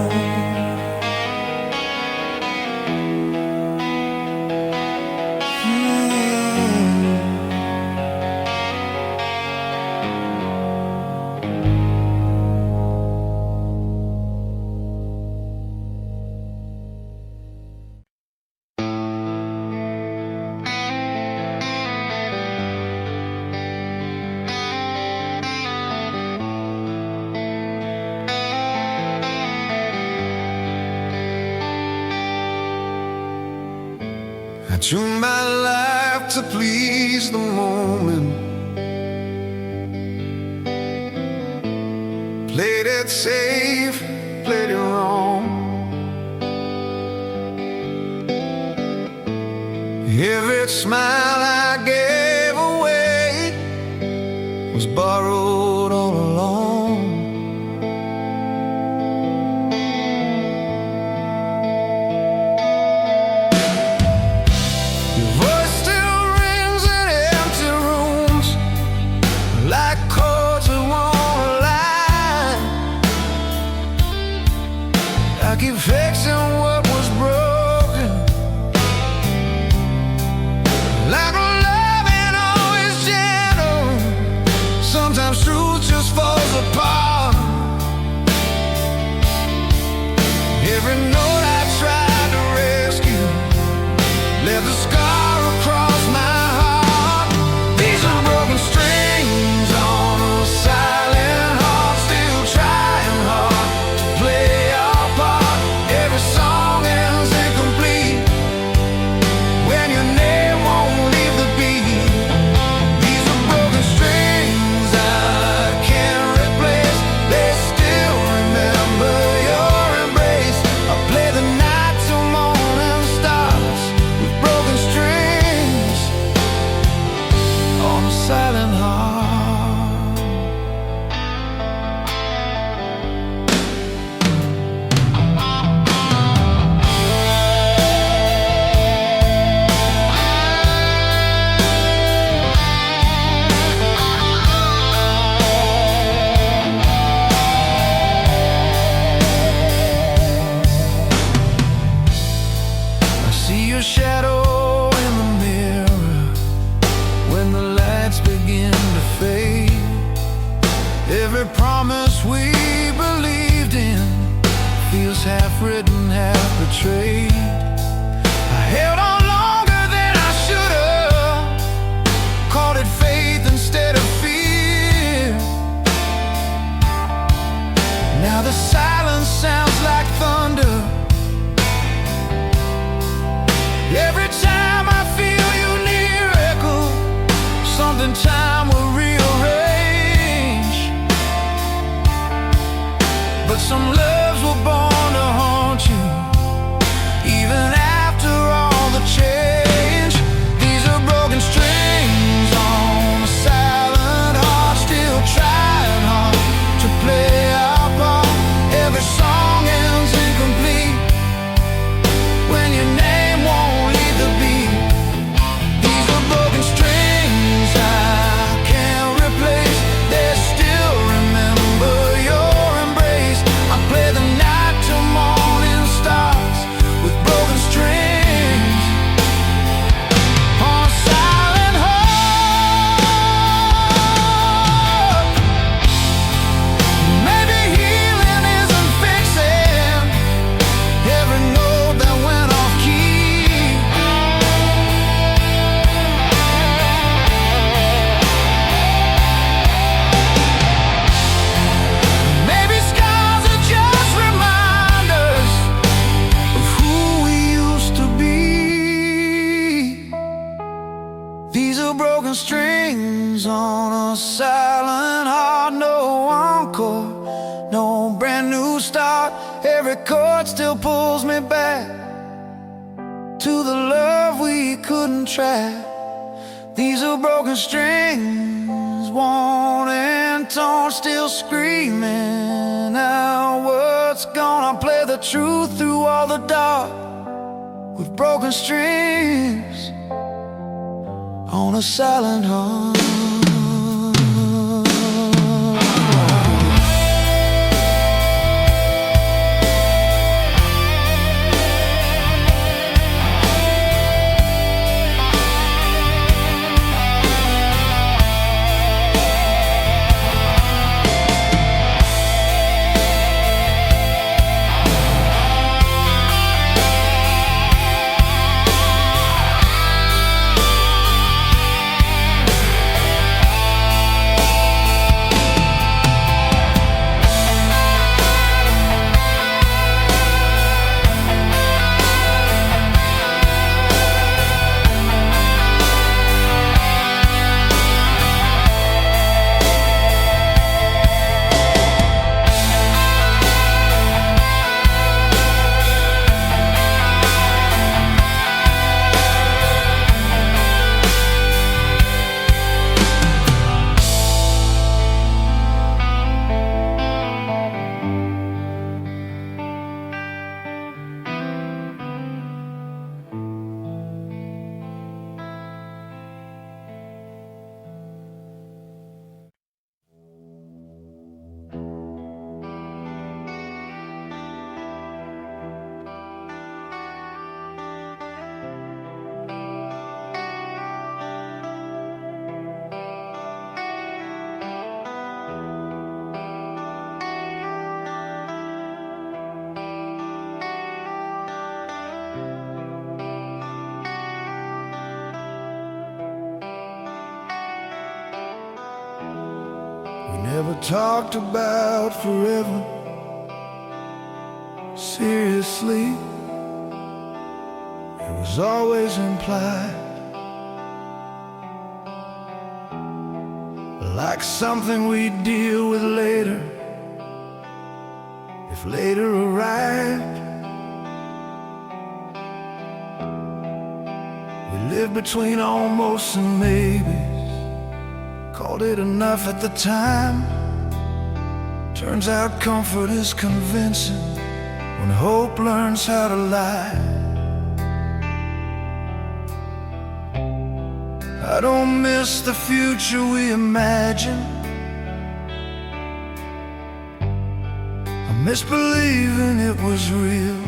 I tune my life to please the moment, played it safe, played it wrong. Every smile I gave away was borrowed all along. I keep fixing what was broken, like love ain't always gentle. Sometimes truth just falls apart. Every note I tried to rescue left a scar across my heart. These are broken strings on a silent heart, still trying hard to play. Every song ends incomplete when your name won't leave the beat. These are broken strings I can't replace. They still remember your embrace. I play the night till morning stars with broken strings on a silent heart. Your shadow in the mirror when the lights begin to fade. Every promise we believed in feels half written, half betrayed. I held on longer than I should have, called it faith instead of fear. Now the silence sounds like thunder. Every time I feel you near, echo something time will rearrange. But some loves were born to haunt you, even after all the change. These are broken strings on a silent heart, still trying hard to play our part. Every song ends incomplete when your name won't leave the beat. These are broken strings I can't replace. They still remember your embrace. I play the night till morning stars with broken strings on a silent heart. Maybe healing isn't fixing every note that went off key. Maybe scars are just reminders of who we used to be. These are broken strings on a silent heart. No encore, no brand new start. Every chord still pulls me back to the love we couldn't track. These are broken strings, worn and torn, still screaming out what's gone. I play the truth through all the dark with broken strings on a silent heart. We never talked about forever seriously. It was always implied, like something we'd deal with later, if later arrived. We lived between almost and maybes, called it enough at the time. Turns out comfort is convincing when hope learns how to lie. I don't miss the future we imagined. I miss believing it was real.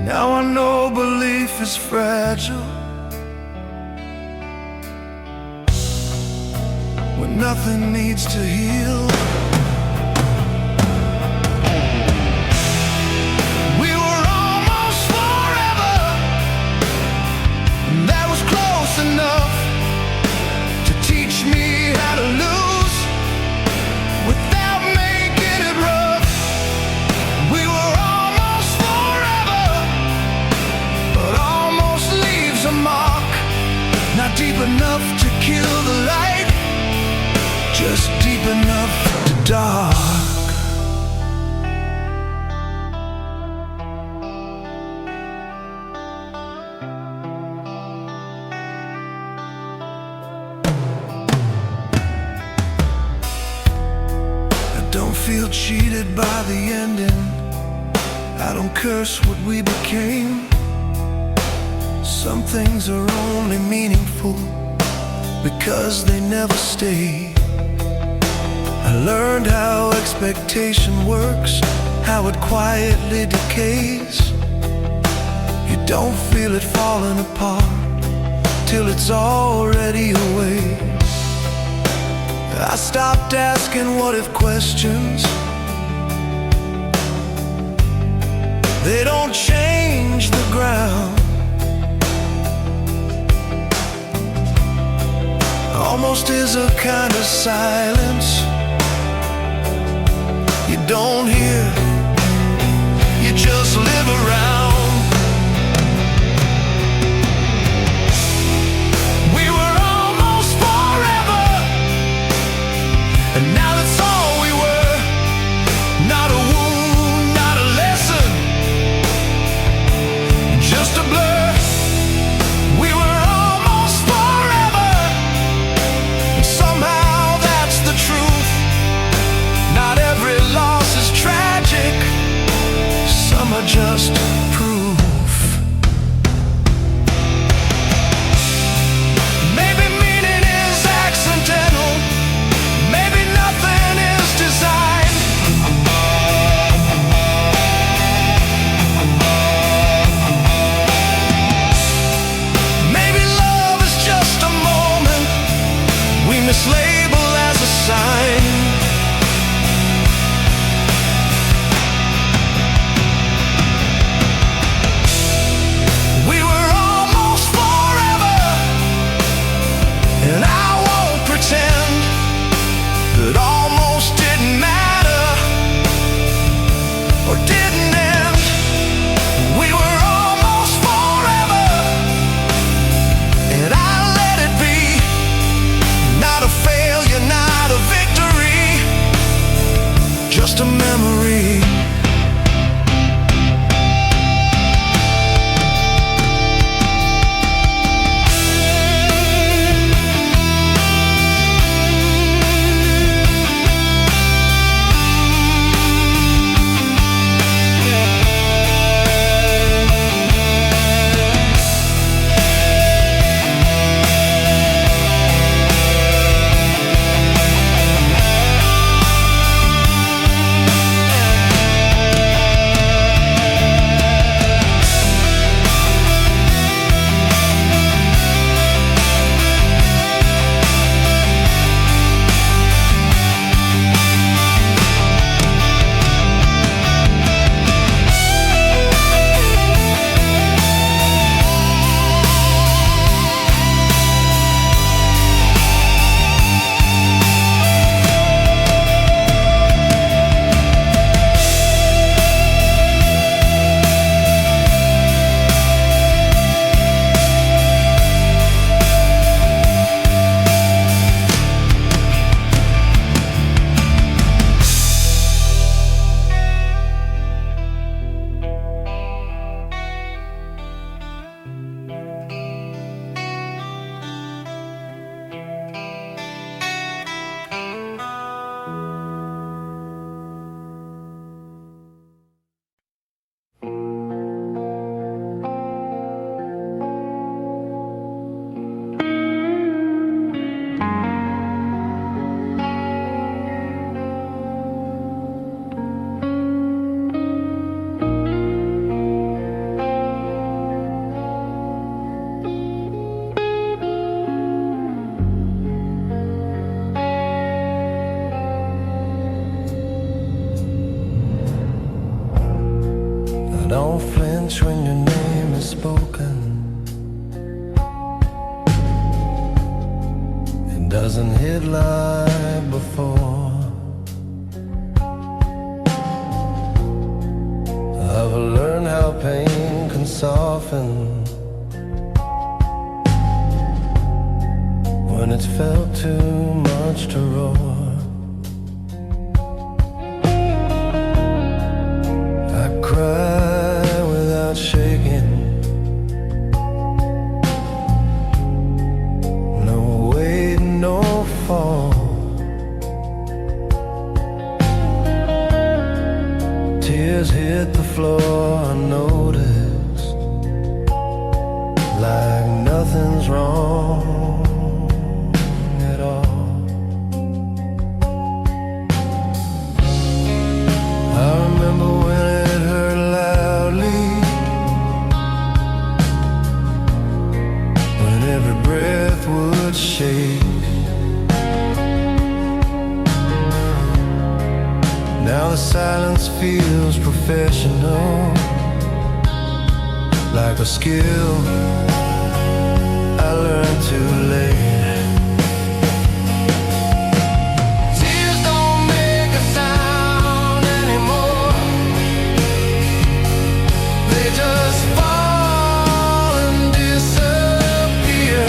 Now I know belief is fragile, when nothing needs to heal. Enough to teach me how to lose without making it rough. We were almost forever, but almost leaves a mark. Not deep enough to kill the light, just deep enough to dark. Don't feel cheated by the ending. I don't curse what we became. Some things are only meaningful because they never stay. I learned how expectation works, how it quietly decays. You don't feel it falling apart till it's already away. I stopped asking what if questions. They don't change the ground. Almost is a kind of silence you don't hear, you just live around. And now that's all we were. Not a wound, not a lesson, just a blur. We were almost forever, and somehow that's the truth. Not every loss is tragic. doesn't hit like before. I've learned how pain can soften when it's felt too much to roar. I cry without shaking, no weight, no fall. Tears hit the floor unnoticed, like nothing's wrong at all. I remember when it hurt loudly, when every breath would shake. Now the silence feels professional, like a skill I learned too late. Tears don't make a sound anymore, they just fall and disappear.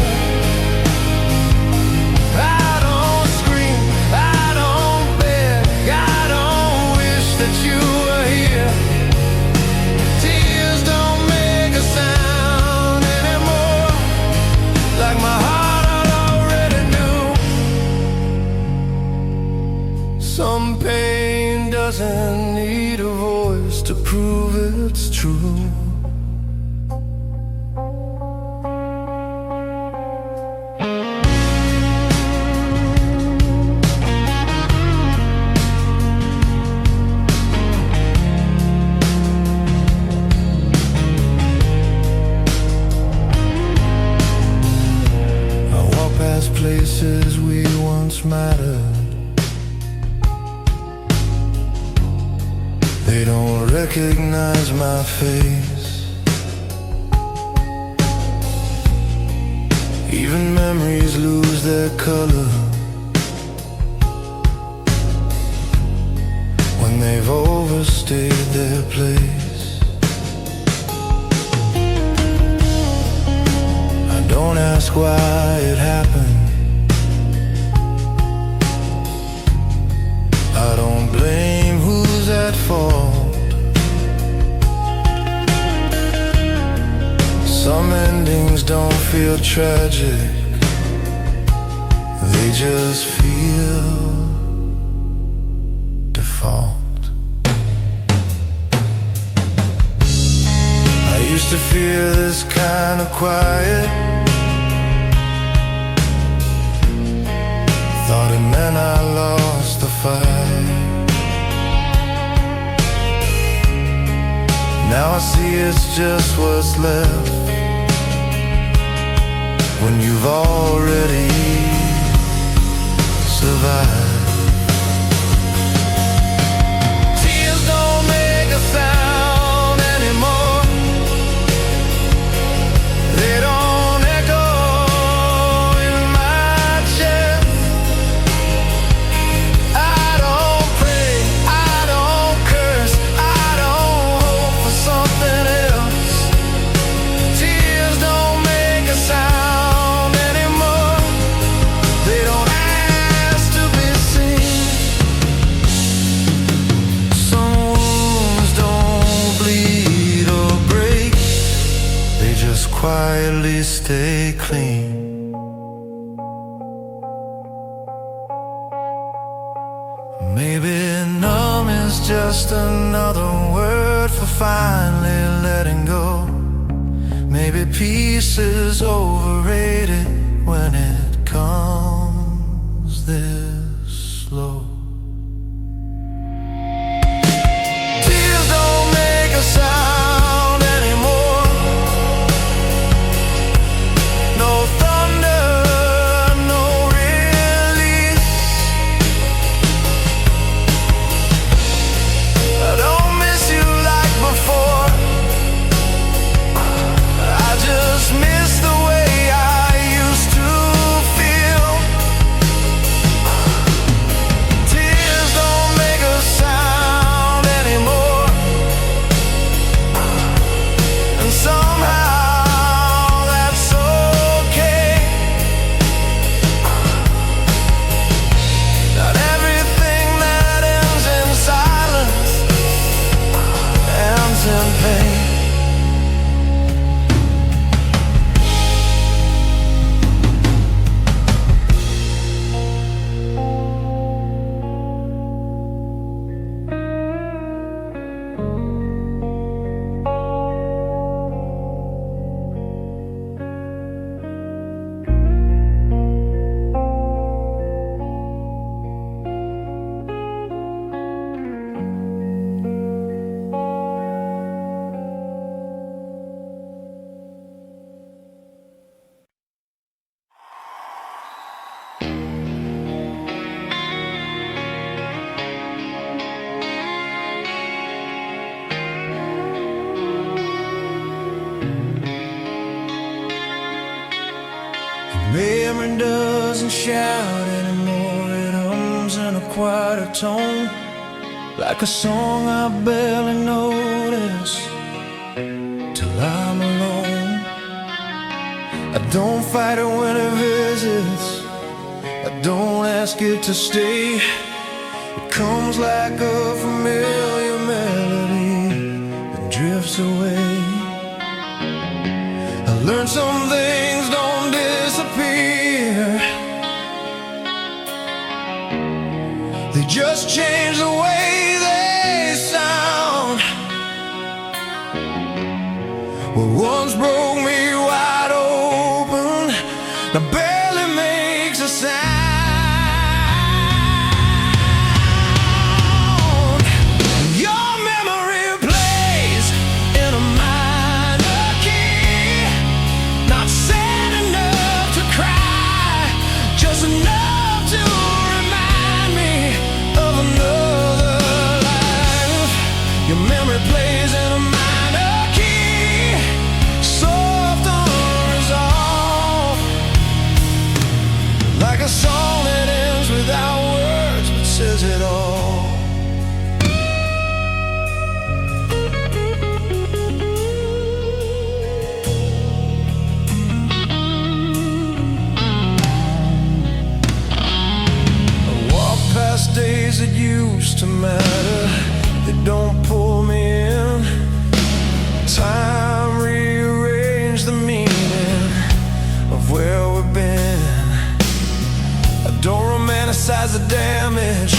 I don't scream, I don't beg, I don't wish that you were here. Tears don't make a sound anymore, like my heart already knew. Some pain doesn't need a voice to prove it's true. Places we once mattered, they don't recognize my face. Even memories lose their color when they've overstayed their place. I don't ask why it happened, I don't blame who's at fault. Some endings don't feel tragic, they just feel default. I used to fear this kind of quiet, thought it meant I lost the fight. Now I see it's just what's left when you've already survived. Tears don't make a sound anymore, they don't echo in my chest. I don't pray, I don't curse, I don't hope for something else. Tears don't make a sound anymore, they don't ask to be seen. Some wounds don't bleed or break, they just quietly stay clean. Maybe numb is just another word for finally letting go. Maybe peace is overrated when it comes this slow. Tears don't make a sound anymore, no thunder, no release. I don't miss you like before, I just miss the way I used to feel. memory doesn't shout anymore. It hums in a quieter tone, like a song I barely notice till I'm alone. I don't fight it when it visits, I don't ask it to stay. It comes like a familiar melody and drifts away. I learned some things don't disappear, they just change the way they sound. What once broke me wide open now barely makes a sound. Your memory plays in a minor key, not sad enough to cry, just enough to remind me of another life. Your memory plays in a minor key, soft unresolved, like a song that ends without words but says it all. I walk past days that used to matter, they don't pull me in. Time rearranged the meaning of where we've been. I don't romanticize the damage,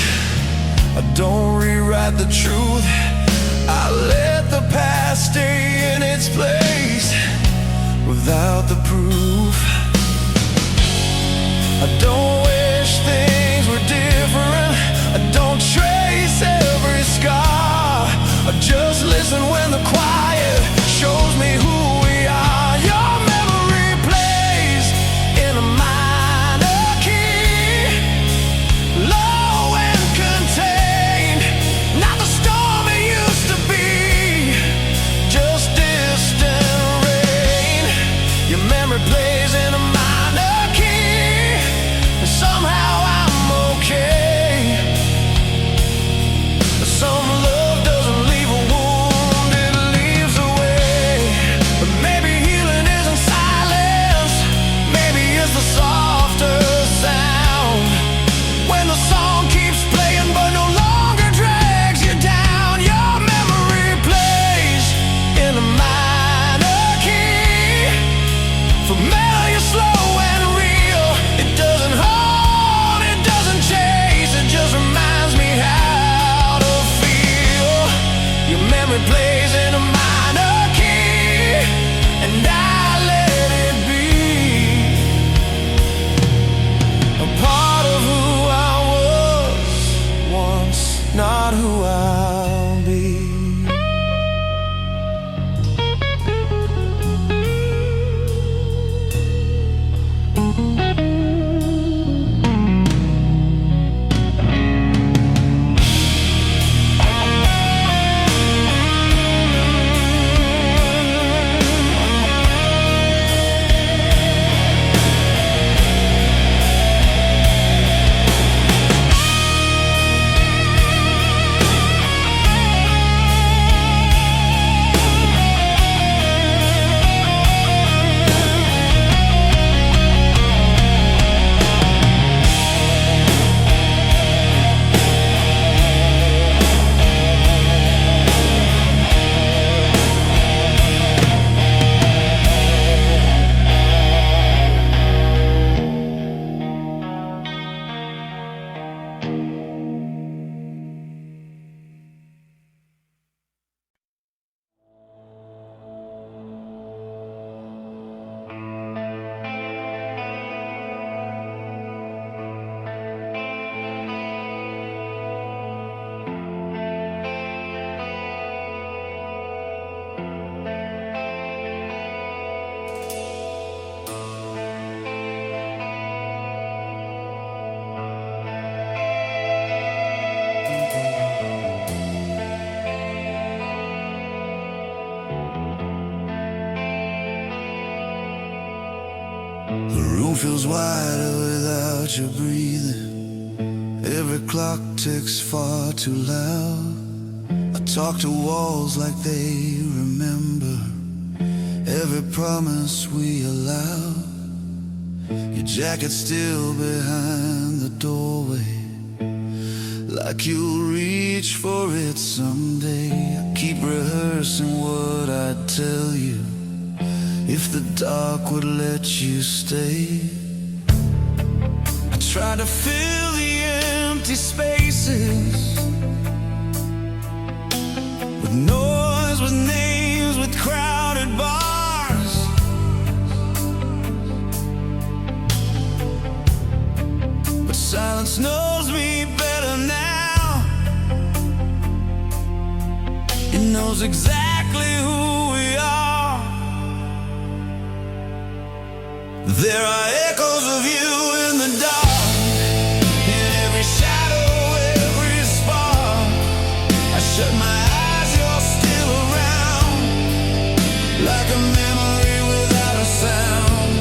I don't rewrite the truth. I let the past stay in its place without the proof. I don't wish things were different, I don't trace every scar, I just listen when the quiet shows me who we are. Your memory plays in a minor key, low and contained, not the storm it used to be, just distant rain. Your memory plays in feels wider without you breathing. Every clock ticks far too loud. I talk to walls like they remember every promise we allowed. Your jacket's still behind the doorway, like you'll reach for it someday. I keep rehearsing what I'd tell you if the dark would let you stay. I try to fill the empty spaces with noise, with names, with crowded bars. But silence knows me better now. It knows exactly who we are. There are echoes of you in the dark, in every shadow, every spark. I shut my eyes, you're still around, like a memory without a sound.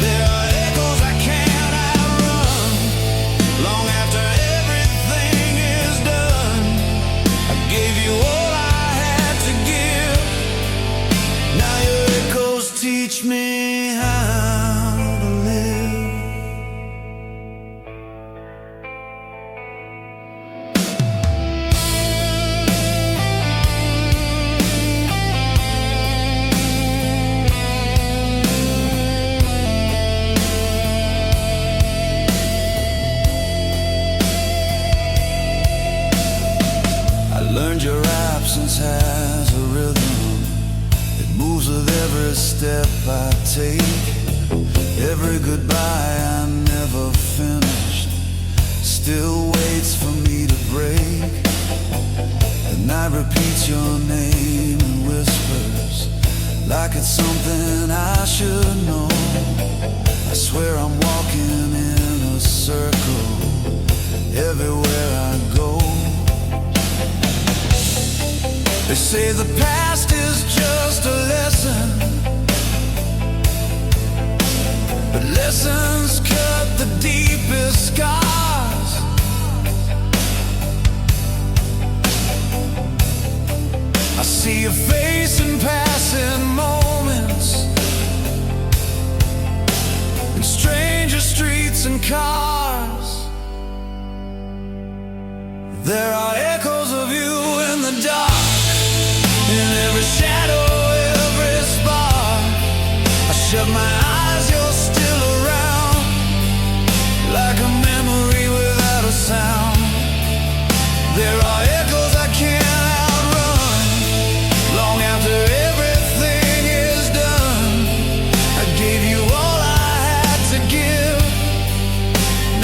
There are echoes I can't outrun, long after everything is done. I gave you all I had to give. Now your echoes teach me how to live. I learned your absence has a rhythm. It moves with every step I take. Every goodbye I never finished still waits for me to break. The night repeats your name in whispers, like it's something I should know. I swear I'm walking in a circle everywhere I go. They say the past is just a lesson, but lessons cut the deepest scars. I see your face in passing moments, in stranger streets and cars. There are echoes of you in the dark, in every shadow, every spark. I shut my eyes, you're still around, like a memory without a sound. There are echoes I can't outrun, long after everything is done. I gave you all I had to give.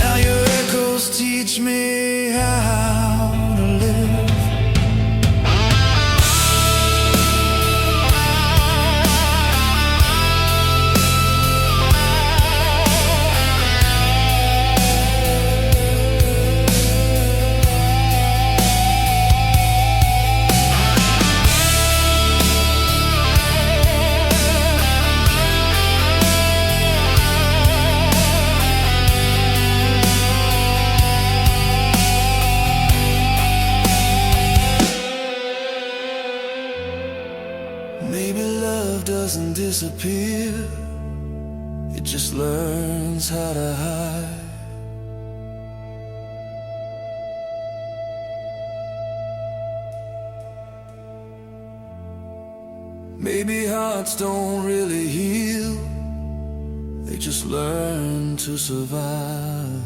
Now your echoes teach me how to live. Maybe love doesn't disappear, it just learns how to hide. Maybe hearts don't really heal, they just learn to survive.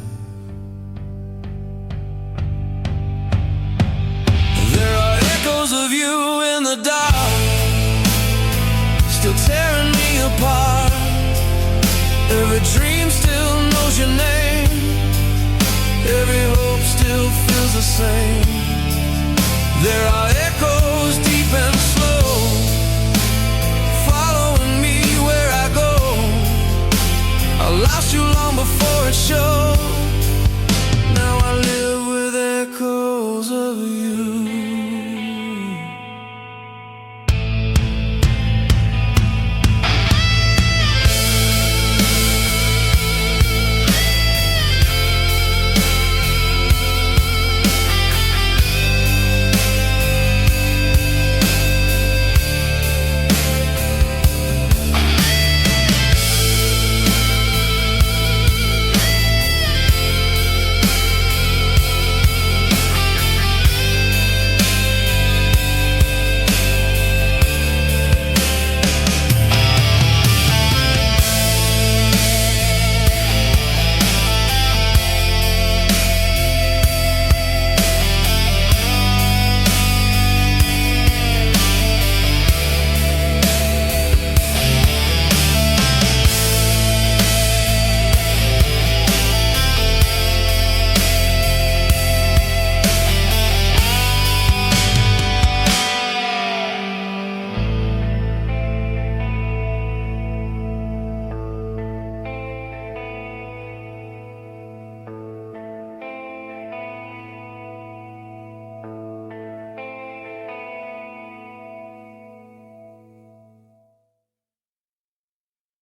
There are echoes of you in the dark, still tearing me apart. Every dream still knows your name, every hope still feels the same. There are